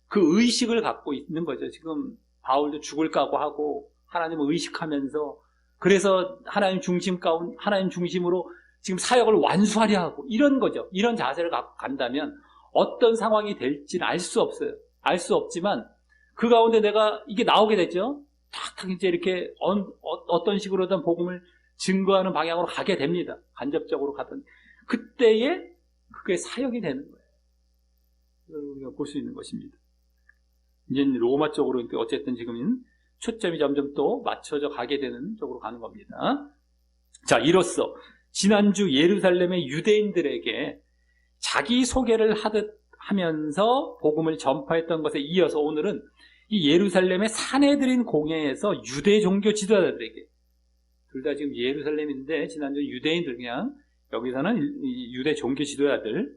그 의식을 갖고 있는 거죠. 지금 바울도 죽을 각오 하고 하나님을 의식하면서, 그래서 하나님 중심으로 지금 사역을 완수하려 하고, 이런 거죠. 이런 자세를 갖고 간다면 어떤 상황이 될지는 알 수 없어요. 알 수 없지만 그 가운데 내가 이게 나오게 되죠. 탁탁 이제 이렇게 어떤 식으로든 복음을 증거하는 방향으로 가게 됩니다. 간접적으로 가든. 그때에 그게 사역이 되는 거예요. 우리가 볼 수 있는 것입니다. 이제 로마 쪽으로 어쨌든 지금은 초점이 점점 또 맞춰져 가게 되는 쪽으로 가는 겁니다. 자, 이로써 지난주 예루살렘의 유대인들에게 자기 소개를 하면서 복음을 전파했던 것에 이어서 오늘은 이 예루살렘의 사내들인 공회에서 유대 종교 지도자들에게, 둘 다 지금 예루살렘인데 지난주 유대인들, 그냥 여기서는 유대 종교 지도자들에게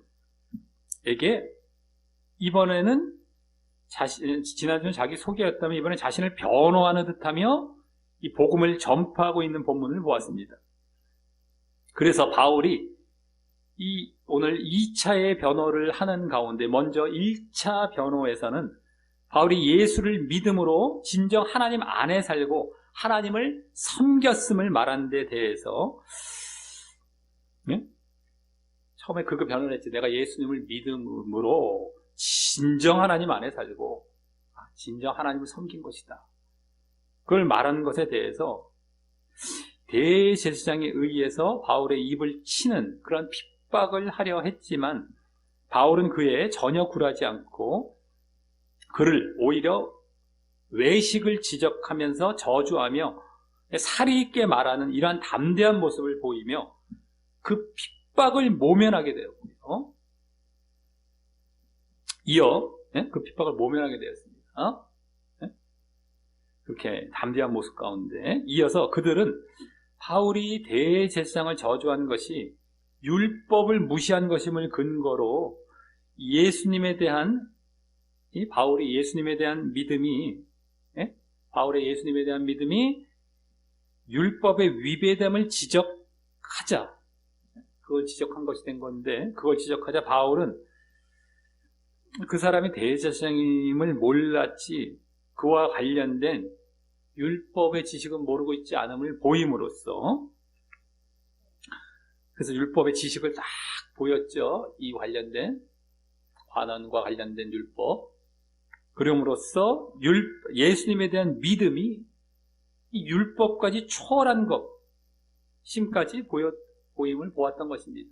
이번에는 지난주는 자기 소개였다면 이번에 자신을 변호하는 듯하며 이 복음을 전파하고 있는 본문을 보았습니다. 그래서 바울이 오늘 2차의 변호를 하는 가운데, 먼저 1차 변호에서는 바울이 예수를 믿음으로 진정 하나님 안에 살고 하나님을 섬겼음을 말한 데 대해서, 처음에 그거 변호를 했지. 내가 예수님을 믿음으로 진정 하나님 안에 살고 진정 하나님을 섬긴 것이다. 그걸 말한 것에 대해서 대제사장에 의해서 바울의 입을 치는 그런 핍박을 하려 했지만 바울은 그에 전혀 굴하지 않고 그를 오히려 외식을 지적하면서 저주하며 살이 있게 말하는 이러한 담대한 모습을 보이며 그 핍박을 모면하게 되었고요. 이어 그 핍박을 모면하게 되었습니다. 그렇게 담대한 모습 가운데 이어서 그들은 바울이 대제사장을 저주한 것이 율법을 무시한 것임을 근거로 예수님에 대한 바울의 예수님에 대한 믿음이 율법의 위배됨을 지적하자, 그걸 지적한 것이 된 건데, 그걸 지적하자 바울은 그 사람이 대제사장임을 몰랐지 그와 관련된 율법의 지식은 모르고 있지 않음을 보임으로써, 그래서 율법의 지식을 딱 보였죠. 이 관련된 관원과 관련된 율법, 그럼으로써 예수님에 대한 믿음이 이 율법까지 초월한 것, 심까지 보임을 보았던 것입니다.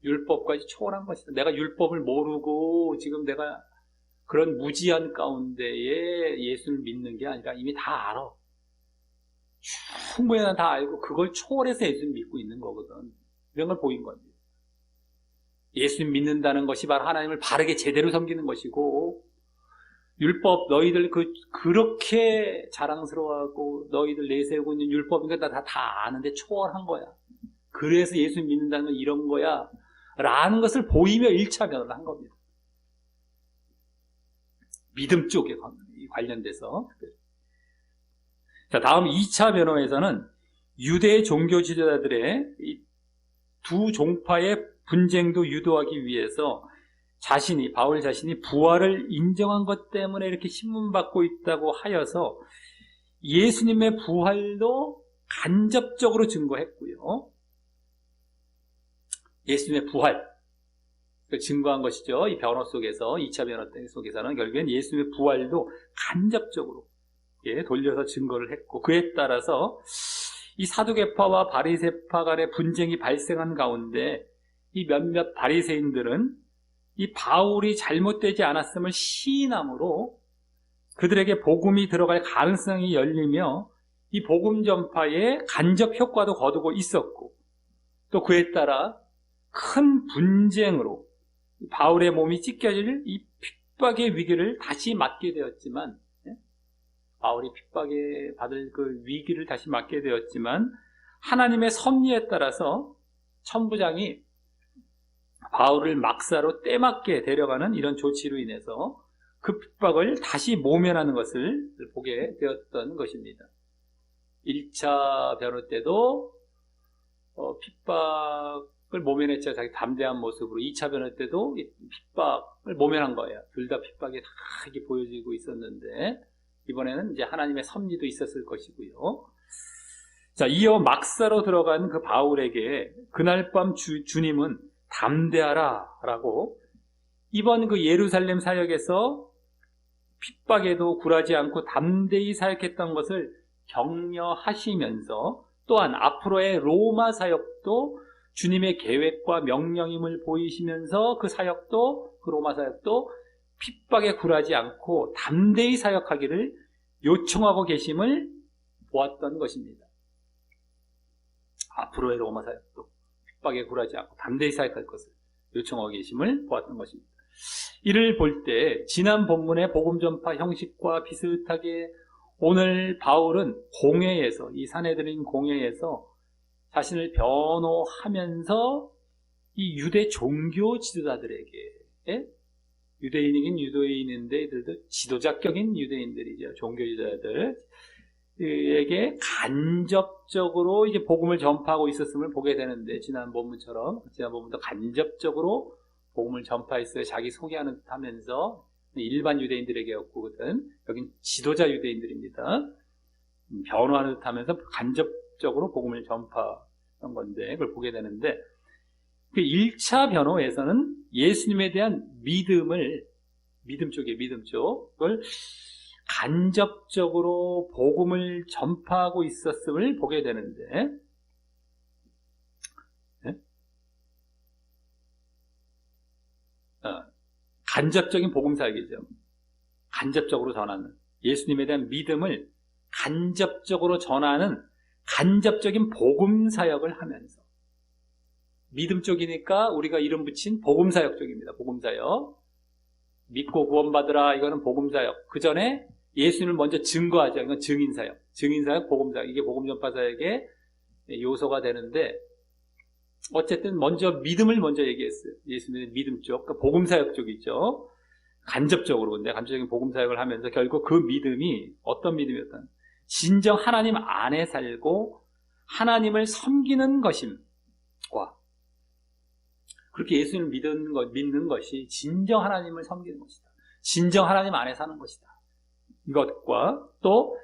율법까지 초월한 것이다. 내가 율법을 모르고 지금 내가 그런 무지한 가운데에 예수를 믿는 게 아니라 이미 다 알아. 충분히 난 다 알고 그걸 초월해서 예수를 믿고 있는 거거든. 이런 걸 보인 겁니다. 예수님 믿는다는 것이 바로 하나님을 바르게 제대로 섬기는 것이고, 율법 너희들 그렇게 자랑스러워하고 너희들 내세우고 있는 율법인가 다 아는데 초월한 거야. 그래서 예수 믿는다는 건 이런 거야 라는 것을 보이며 1차 변호를 한 겁니다. 믿음 쪽에 관련돼서. 자, 다음 2차 변호에서는 유대 종교 지도자들의 두 종파의 분쟁도 유도하기 위해서 바울 자신이 부활을 인정한 것 때문에 이렇게 신문받고 있다고 하여서 예수님의 부활도 간접적으로 증거했고요. 예수님의 부활, 증거한 것이죠. 이 변호 속에서, 2차 변호 속에서는 결국엔 예수님의 부활도 간접적으로 돌려서 증거를 했고, 그에 따라서 이 사두개파와 바리새파 간의 분쟁이 발생한 가운데 이 몇몇 바리새인들은 이 바울이 잘못되지 않았음을 시인함으로 그들에게 복음이 들어갈 가능성이 열리며 이 복음 전파에 간접 효과도 거두고 있었고, 또 그에 따라 큰 분쟁으로 바울의 몸이 찢겨질 이 핍박의 위기를 다시 맞게 되었지만, 바울이 핍박에 받을 그 위기를 다시 맞게 되었지만, 하나님의 섭리에 따라서 천부장이 바울을 막사로 때맞게 데려가는 이런 조치로 인해서 그 핍박을 다시 모면하는 것을 보게 되었던 것입니다. 1차 변호 때도 핍박을 모면했죠. 자기 담대한 모습으로. 2차 변호 때도 핍박을 모면한 거예요. 둘 다 핍박이 다 이렇게 보여지고 있었는데, 이번에는 이제 하나님의 섭리도 있었을 것이고요. 자, 이어 막사로 들어간 그 바울에게 그날 밤 주님은 담대하라 라고 이번 그 예루살렘 사역에서 핍박에도 굴하지 않고 담대히 사역했던 것을 격려하시면서 또한 앞으로의 로마 사역도 주님의 계획과 명령임을 보이시면서 그 로마 사역도 핍박에 굴하지 않고 담대히 사역하기를 요청하고 계심을 보았던 것입니다. 앞으로의 로마 사역도 핍박에 굴하지 않고 담대히 사역할 것을 요청하고 계심을 보았던 것입니다. 이를 볼 때 지난 본문의 복음 전파 형식과 비슷하게 오늘 바울은 공회에서, 이 산헤드린 공회에서 자신을 변호하면서 이 유대 종교 지도자들에게, 유대인이긴 유대인인데 이들도 지도자격인 유대인들이죠. 종교 지도자들에게 간접적으로 이제 복음을 전파하고 있었음을 보게 되는데, 지난 본문도 간접적으로 복음을 전파했어요. 자기 소개하는 듯 하면서 일반 유대인들에게였거든. 여긴 지도자 유대인들입니다. 변호하는 듯 하면서 간접적으로 복음을 전파한 건데, 그걸 보게 되는데, 그 1차 변호에서는 예수님에 대한 믿음 쪽을 간접적으로 복음을 전파하고 있었음을 보게 되는데, 간접적인 복음 사역이죠. 간접적으로 전하는, 예수님에 대한 믿음을 간접적으로 전하는 간접적인 복음 사역을 하면서, 믿음 쪽이니까 우리가 이름 붙인 복음 사역 쪽입니다. 복음 사역. 믿고 구원받으라, 이거는 복음 사역. 그 전에 예수님을 먼저 증거하죠. 이건 증인 사역. 증인 사역, 복음 사역. 이게 복음 전파 사역의 요소가 되는데, 어쨌든 믿음을 먼저 얘기했어요. 예수님의 믿음 쪽, 그러니까 복음 사역 쪽이죠. 간접적으로, 근데 간접적인 복음 사역을 하면서 결국 그 믿음이 어떤 믿음이었던, 진정 하나님 안에 살고 하나님을 섬기는 것임과, 그렇게 예수님을 믿는 것이 진정 하나님을 섬기는 것이다. 진정 하나님 안에 사는 것이다. 이것과 또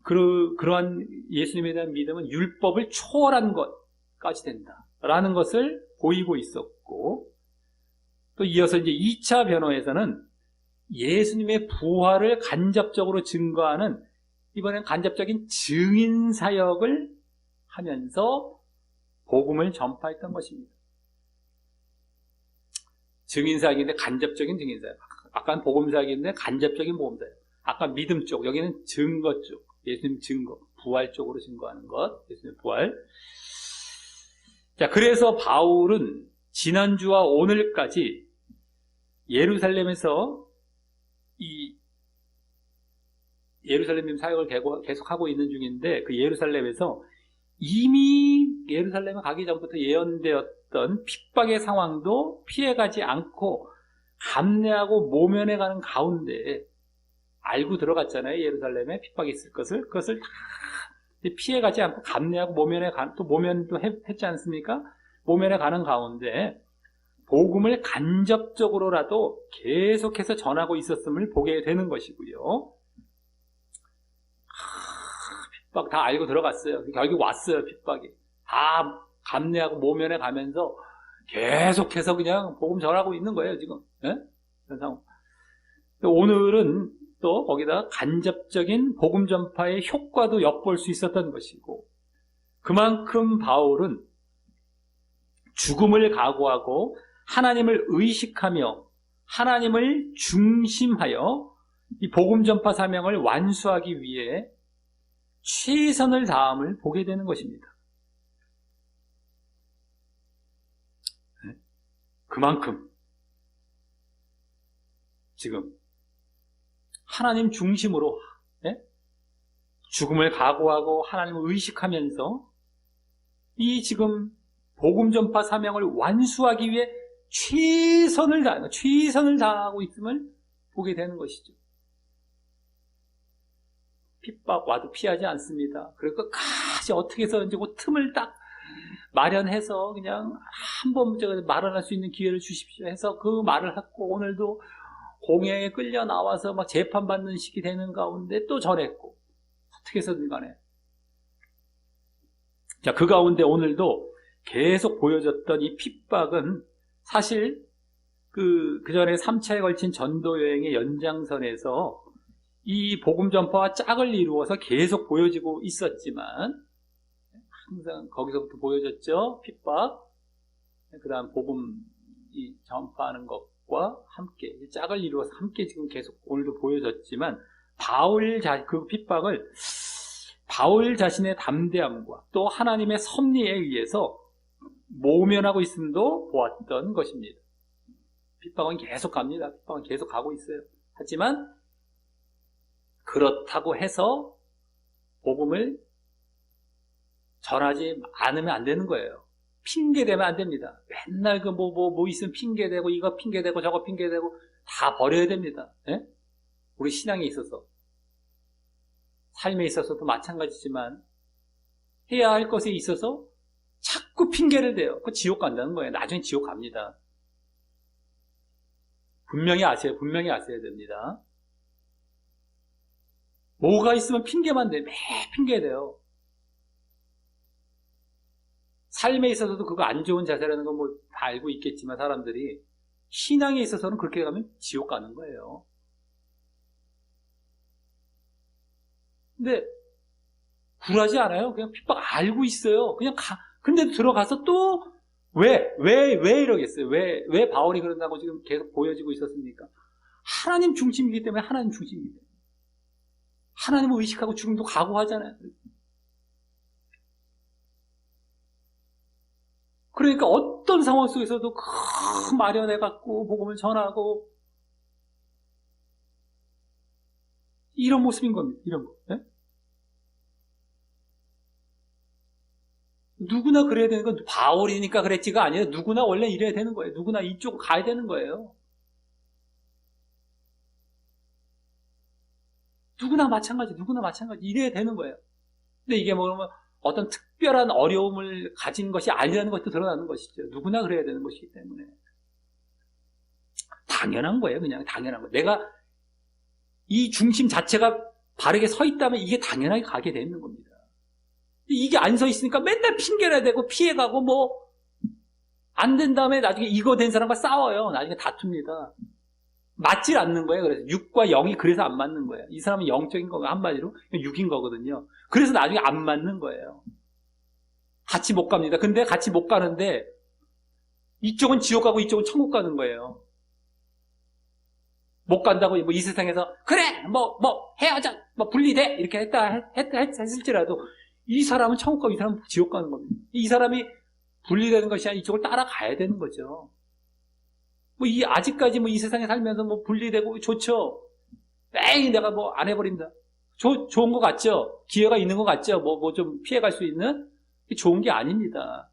그러한 예수님에 대한 믿음은 율법을 초월한 것까지 된다라는 것을 보이고 있었고, 또 이어서 이제 2차 변호에서는 예수님의 부활을 간접적으로 증거하는, 이번엔 간접적인 증인 사역을 하면서 복음을 전파했던 것입니다. 증인 사역인데 간접적인 증인 사역. 아까는 복음 사역인데 간접적인 복음 사역. 아까 믿음 쪽, 여기는 증거 쪽. 예수님 증거, 부활 쪽으로 증거하는 것. 예수님 부활. 자, 그래서 바울은 지난주와 오늘까지 예루살렘에서 이 예루살렘 사역을 계속하고 있는 중인데, 그 예루살렘에서 이미 예루살렘에 가기 전부터 예언되었던 핍박의 상황도 피해가지 않고 감내하고 모면해가는 가운데 알고 들어갔잖아요. 예루살렘에 핍박이 있을 것을. 그것을 다 피해가지 않고 감내하고 모면도 했지 않습니까? 모면해가는 가운데 복음을 간접적으로라도 계속해서 전하고 있었음을 보게 되는 것이고요. 핍박 다 알고 들어갔어요. 결국 왔어요. 핍박이 다 감내하고 모면해 가면서 계속해서 그냥 복음 전하고 있는 거예요. 지금. 예? 오늘은 또 거기다 간접적인 복음 전파의 효과도 엿볼 수 있었던 것이고, 그만큼 바울은 죽음을 각오하고 하나님을 의식하며 하나님을 중심하여 이 복음 전파 사명을 완수하기 위해 최선을 다함을 보게 되는 것입니다. 그만큼 지금 하나님 중심으로 죽음을 각오하고 하나님을 의식하면서 이 지금 복음 전파 사명을 완수하기 위해 최선을 다하고 있음을 보게 되는 것이죠. 핍박 와도 피하지 않습니다. 그리고 끝까지 어떻게 해서든지 그 틈을 딱 마련해서 그냥 한번 말을 할 수 있는 기회를 주십시오 해서 그 말을 했고, 오늘도 공회에 끌려 나와서 막 재판받는 시기 되는 가운데 또 전했고, 어떻게 해서든 간에. 자, 그 가운데 오늘도 계속 보여졌던 이 핍박은 사실 그 전에 3차에 걸친 전도 여행의 연장선에서 이 복음 전파와 짝을 이루어서 계속 보여지고 있었지만, 항상 거기서부터 보여졌죠. 핍박. 그 다음 복음 전파하는 것과 함께 짝을 이루어서 함께 지금 계속 오늘도 보여졌지만, 그 핍박을 바울 자신의 담대함과 또 하나님의 섭리에 의해서 모면하고 있음도 보았던 것입니다. 핍박은 계속 갑니다. 핍박은 계속 가고 있어요. 하지만 그렇다고 해서 복음을 전하지 않으면 안 되는 거예요. 핑계대면 안 됩니다. 맨날 뭐 있으면 핑계대고, 이거 핑계대고, 저거 핑계대고, 다 버려야 됩니다. 예? 우리 신앙에 있어서. 삶에 있어서도 마찬가지지만, 해야 할 것에 있어서 자꾸 핑계를 대요. 그 지옥 간다는 거예요. 나중에 지옥 갑니다. 분명히 아셔야 됩니다. 뭐가 있으면 핑계만 대. 매 핑계대요. 삶에 있어서도 그거 안 좋은 자세라는 건 뭐 다 알고 있겠지만, 사람들이 신앙에 있어서는 그렇게 가면 지옥 가는 거예요. 근데 굴하지 않아요. 그냥 핍박 알고 있어요. 그냥 근데 들어가서 또 왜 이러겠어요? 왜 바울이 그런다고 지금 계속 보여지고 있었습니까? 하나님 중심이기 때문에. 하나님 중심입니다. 하나님을 의식하고 죽음도 각오하잖아요. 그러니까 어떤 상황 속에서도 마련해갖고 복음을 전하고, 이런 모습인 겁니다. 이런 거. 네? 누구나 그래야 되는 건 바울이니까 그랬지가 아니에요. 누구나 원래 이래야 되는 거예요. 누구나 이쪽으로 가야 되는 거예요. 누구나 마찬가지 이래야 되는 거예요. 근데 이게 뭐 어떤 특별한 어려움을 가진 것이 아니라는 것도 드러나는 것이죠. 누구나 그래야 되는 것이기 때문에. 당연한 거예요. 그냥 당연한 거예요. 내가 이 중심 자체가 바르게 서 있다면 이게 당연하게 가게 되는 겁니다. 이게 안 서 있으니까 맨날 핑계를 대고 피해가고 뭐 안 된 다음에 나중에 이거 된 사람과 싸워요. 나중에 다툽니다. 맞질 않는 거예요. 그래서 6과 0이 그래서 안 맞는 거예요. 이 사람은 영적인 거고 한마디로 6인 거거든요. 그래서 나중에 안 맞는 거예요. 같이 못 갑니다. 근데 같이 못 가는데 이쪽은 지옥 가고 이쪽은 천국 가는 거예요. 못 간다고 뭐 이 세상에서 그래 뭐 헤어져 뭐 분리돼 이렇게 했을지라도 이 사람은 천국 가고 이 사람은 지옥 가는 겁니다. 이 사람이 분리되는 것이 아니라 이쪽을 따라가야 되는 거죠. 뭐 아직까지 이 세상에 살면서 뭐 분리되고 좋죠. 에이 내가 뭐 안 해버린다. 좋은 것 같죠? 기회가 있는 것 같죠? 뭐 좀 피해갈 수 있는? 좋은 게 아닙니다.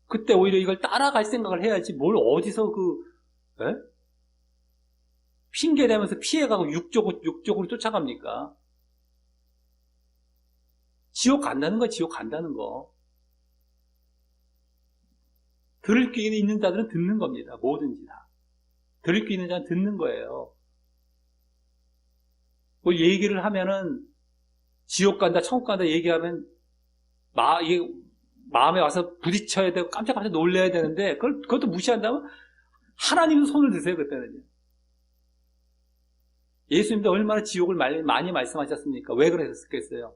그때 오히려 이걸 따라갈 생각을 해야지 뭘 어디서 핑계대면서 피해가고 육적으로 쫓아갑니까? 지옥 간다는 거. 들을 귀 있는 자들은 듣는 겁니다. 뭐든지 다. 들을 귀 있는 자는 듣는 거예요. 뭐 얘기를 하면은 지옥 간다, 천국 간다 얘기하면 이게 마음에 와서 부딪혀야 되고 깜짝깜짝 놀래야 되는데 그것도 무시한다면 하나님도 손을 드세요. 그때는요. 예수님도 얼마나 지옥을 많이 말씀하셨습니까? 왜 그러셨겠어요?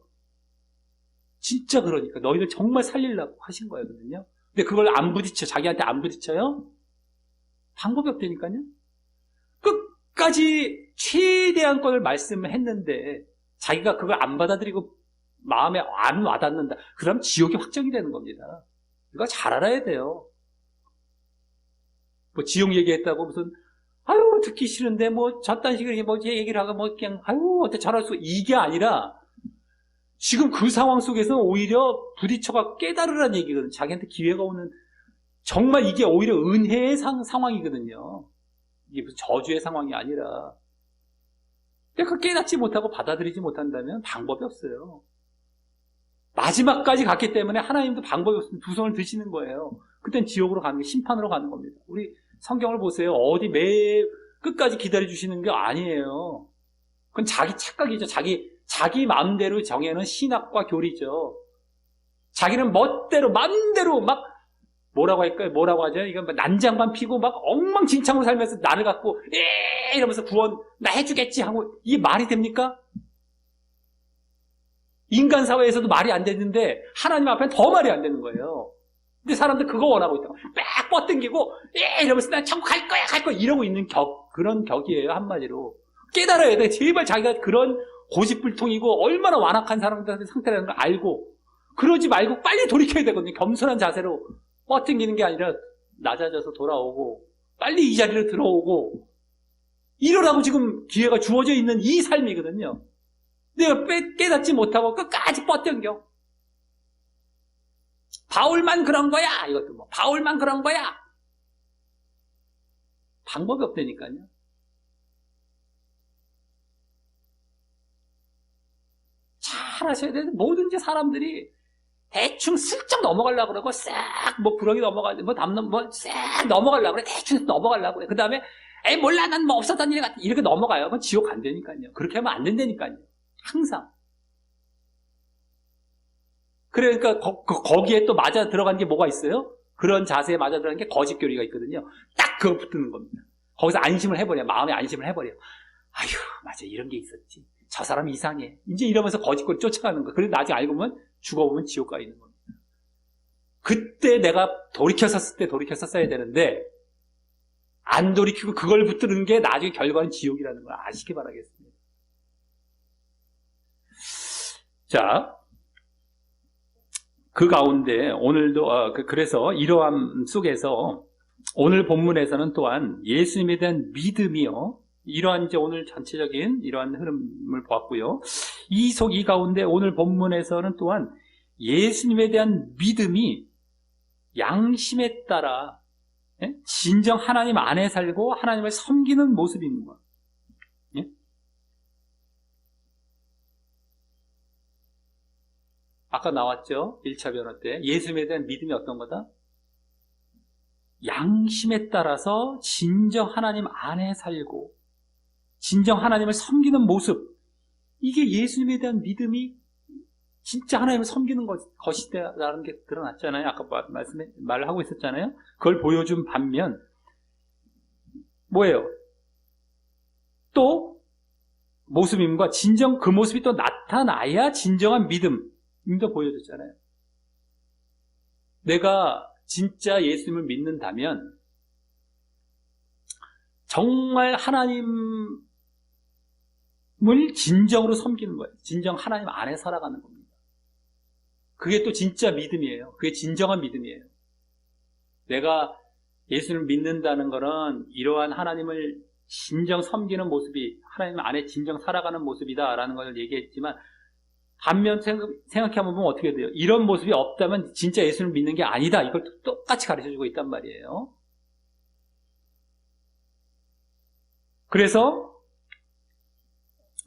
진짜 그러니까 너희들 정말 살리려고 하신 거거든요. 근데 그걸 안 부딪혀, 자기한테 안 부딪혀요? 방법이 없다니까요. 끝까지 최대한 걸 말씀을 했는데 자기가 그걸 안 받아들이고 마음에 안 와닿는다. 그럼 지옥이 확정이 되는 겁니다. 이거 잘 알아야 돼요. 뭐 지옥 얘기했다고 무슨 아유 듣기 싫은데 뭐 저딴 식으로 뭐 얘기를 하고 뭐 그냥 아유 어떻게 잘할 수 이게 아니라 지금 그 상황 속에서 오히려 부딪혀가 깨달으라는 얘기거든요. 자기한테 기회가 오는 정말 이게 오히려 은혜의 상황이거든요. 이게 무슨 저주의 상황이 아니라 근데 그걸 깨닫지 못하고 받아들이지 못한다면 방법이 없어요. 마지막까지 갔기 때문에 하나님도 방법이 없으면 두 손을 드시는 거예요. 그땐 지옥으로 가는 게 심판으로 가는 겁니다. 우리 성경을 보세요. 어디 끝까지 기다려주시는 게 아니에요. 그건 자기 착각이죠. 자기 마음대로 정해놓은 신학과 교리죠. 자기는 멋대로 마음대로 막 뭐라고 할까요? 뭐라고 하죠? 이건 난장만 피고 막 엉망진창으로 살면서 나를 갖고 이러면서 구원 나 해주겠지 하고 이게 말이 됩니까? 인간 사회에서도 말이 안 되는데 하나님 앞에는 더 말이 안 되는 거예요. 근데 사람들 그거 원하고 있다고 빽 뻗당기고 이러면서 난 천국 갈 거야 이러고 있는 그런 격이에요. 한마디로 깨달아야 돼. 제발 자기가 그런 고집불통이고 얼마나 완악한 사람들한테 상태라는 걸 알고 그러지 말고 빨리 돌이켜야 되거든요. 겸손한 자세로 뻗당기는 게 아니라 낮아져서 돌아오고 빨리 이 자리로 들어오고 이러라고 지금 기회가 주어져 있는 이 삶이거든요. 내가 깨닫지 못하고 끝까지 뻗당겨. 바울만 그런 거야. 이것도 뭐 바울만 그런 거야. 방법이 없다니까요. 잘 하셔야 되는데 뭐든지 사람들이 대충 슬쩍 넘어가려고 그러고 싹 뭐 구렁이 넘어가지 뭐 담는 뭐 싹 넘어가려고 그래. 대충 넘어가려고 그래. 그다음에 에이 몰라 난 뭐 없었던 일 같아. 이렇게 넘어가요. 그건 지옥 간다니까요. 그렇게 하면 안 된다니까요. 항상. 그러니까 거기에 또 맞아 들어간 게 뭐가 있어요? 그런 자세에 맞아 들어간 게 거짓교리가 있거든요. 딱 그거 붙는 겁니다. 거기서 안심을 해버려. 마음에 안심을 해버려. 아휴 맞아 이런 게 있었지. 저 사람 이상해. 이제 이러면서 거짓교리 쫓아가는 거예요. 그래도 나중에 알고 보면 죽어보면 지옥 가 있는 겁니다. 그때 내가 돌이켰었을 때 돌이켰었어야 되는데 안 돌이키고 그걸 붙드는 게 나중에 결과는 지옥이라는 걸 아시기 바라겠습니다. 자, 그 가운데 오늘도 그래서 이러함 속에서 오늘 본문에서는 또한 예수님에 대한 믿음이요. 이러한 이제 오늘 전체적인 이러한 흐름을 보았고요. 이 가운데 오늘 본문에서는 또한 예수님에 대한 믿음이 양심에 따라 진정 하나님 안에 살고 하나님을 섬기는 모습이 있는 거예요. 예? 아까 나왔죠? 1차 변호 때 예수님에 대한 믿음이 어떤 거다? 양심에 따라서 진정 하나님 안에 살고 진정 하나님을 섬기는 모습, 이게 예수님에 대한 믿음이 진짜 하나님을 섬기는 것이다라는 게 드러났잖아요. 아까 말을 하고 있었잖아요. 그걸 보여준 반면 뭐예요? 또 모습임과 진정 그 모습이 또 나타나야 진정한 믿음도 보여줬잖아요. 내가 진짜 예수님을 믿는다면 정말 하나님을 진정으로 섬기는 거예요. 진정 하나님 안에 살아가는 겁니다. 그게 또 진짜 믿음이에요. 그게 진정한 믿음이에요. 내가 예수를 믿는다는 것은 이러한 하나님을 진정 섬기는 모습이 하나님 안에 진정 살아가는 모습이다라는 걸 얘기했지만 반면 생각해보면 어떻게 돼요? 이런 모습이 없다면 진짜 예수를 믿는 게 아니다. 이걸 똑같이 가르쳐주고 있단 말이에요. 그래서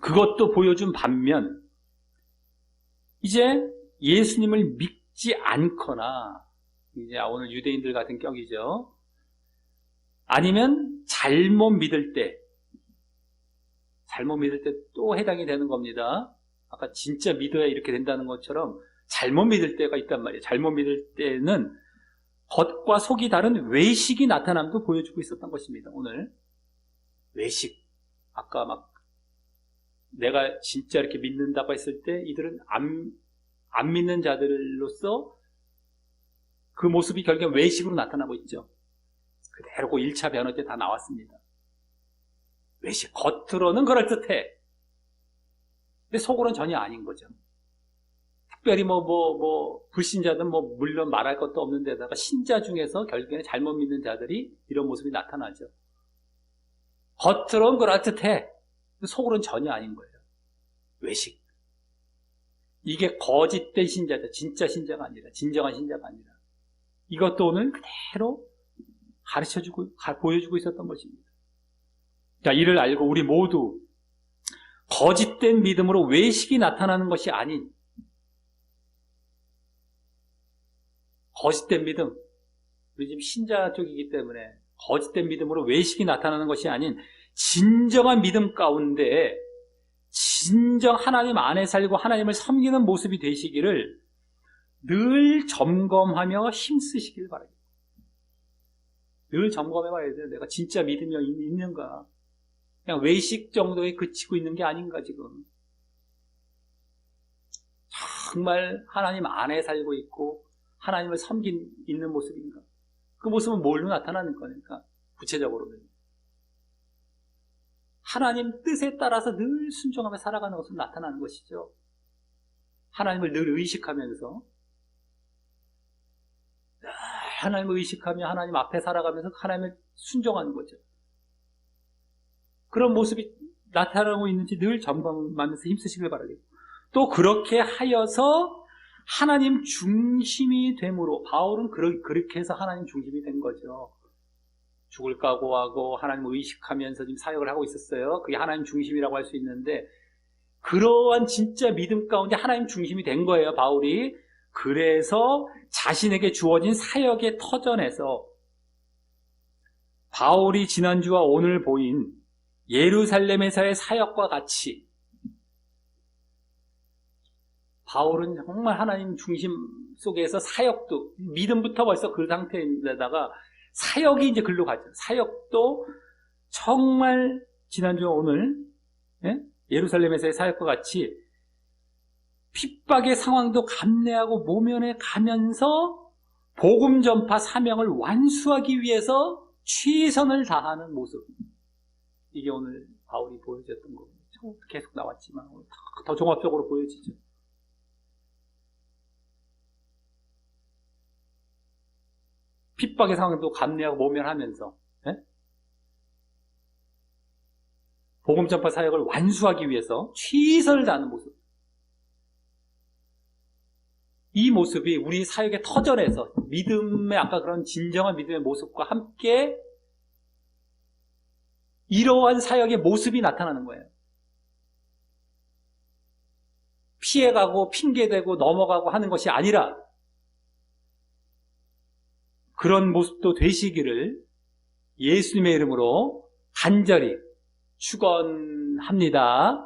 그것도 보여준 반면 이제 예수님을 믿지 않거나 이제 오늘 유대인들 같은 격이죠. 아니면 잘못 믿을 때 또 해당이 되는 겁니다. 아까 진짜 믿어야 이렇게 된다는 것처럼 잘못 믿을 때가 있단 말이에요. 잘못 믿을 때는 겉과 속이 다른 외식이 나타남도 보여주고 있었던 것입니다. 오늘 외식, 아까 막 내가 진짜 이렇게 믿는다고 했을 때 이들은 안 믿는 자들로서 그 모습이 결국엔 외식으로 나타나고 있죠. 그대로 1차 변호 때 다 나왔습니다. 외식, 겉으로는 그럴듯해. 근데 속으로는 전혀 아닌 거죠. 특별히 불신자든 물론 말할 것도 없는 데다가 신자 중에서 결국에는 잘못 믿는 자들이 이런 모습이 나타나죠. 겉으로는 그럴듯해. 속으로는 전혀 아닌 거예요. 외식. 이게 거짓된 신자죠. 진짜 신자가 아니라, 진정한 신자가 아니라. 이것도 오늘 그대로 보여주고 있었던 것입니다. 자, 이를 알고 우리 모두 거짓된 믿음으로 외식이 나타나는 것이 아닌, 거짓된 믿음, 우리 지금 신자 쪽이기 때문에 거짓된 믿음으로 외식이 나타나는 것이 아닌 진정한 믿음 가운데 진정 하나님 안에 살고 하나님을 섬기는 모습이 되시기를 늘 점검하며 힘쓰시길 바랍니다. 늘 점검해봐야 돼요. 내가 진짜 믿음이 있는가. 그냥 외식 정도에 그치고 있는 게 아닌가 지금. 정말 하나님 안에 살고 있고 하나님을 있는 모습인가. 그 모습은 뭘로 나타나는 거니까 구체적으로는 하나님 뜻에 따라서 늘 순종하며 살아가는 것으로 나타나는 것이죠. 하나님을 늘 의식하면서 하나님을 의식하며 하나님 앞에 살아가면서 하나님을 순종하는 거죠. 그런 모습이 나타나고 있는지 늘 점검하면서 힘쓰시길 바라겠고, 또 그렇게 하여서 하나님 중심이 됨으로, 바울은 그렇게 해서 하나님 중심이 된 거죠. 죽을 각오하고 하나님을 의식하면서 지금 사역을 하고 있었어요. 그게 하나님 중심이라고 할 수 있는데, 그러한 진짜 믿음 가운데 하나님 중심이 된 거예요, 바울이. 그래서 자신에게 주어진 사역의 터전에서 바울이 지난주와 오늘 보인 예루살렘에서의 사역과 같이 바울은 정말 하나님 중심 속에서 사역도, 믿음부터 벌써 그 상태인데다가 사역이 이제 글로 가죠. 사역도 정말 지난주와 오늘 예루살렘에서의 사역과 같이 핍박의 상황도 감내하고 모면해 가면서 복음 전파 사명을 완수하기 위해서 최선을 다하는 모습. 이게 오늘 바울이 보여줬던 겁니다. 처음부터 계속 나왔지만 오늘 더 종합적으로 보여지죠. 핍박의 상황도 감내하고 모면하면서 복음 전파 사역을 완수하기 위해서 최선을 다하는 모습. 이 모습이 우리 사역의 터전에서 믿음의, 아까 그런 진정한 믿음의 모습과 함께 이러한 사역의 모습이 나타나는 거예요. 피해가고 핑계대고 넘어가고 하는 것이 아니라 그런 모습도 되시기를 예수님의 이름으로 간절히 축원합니다.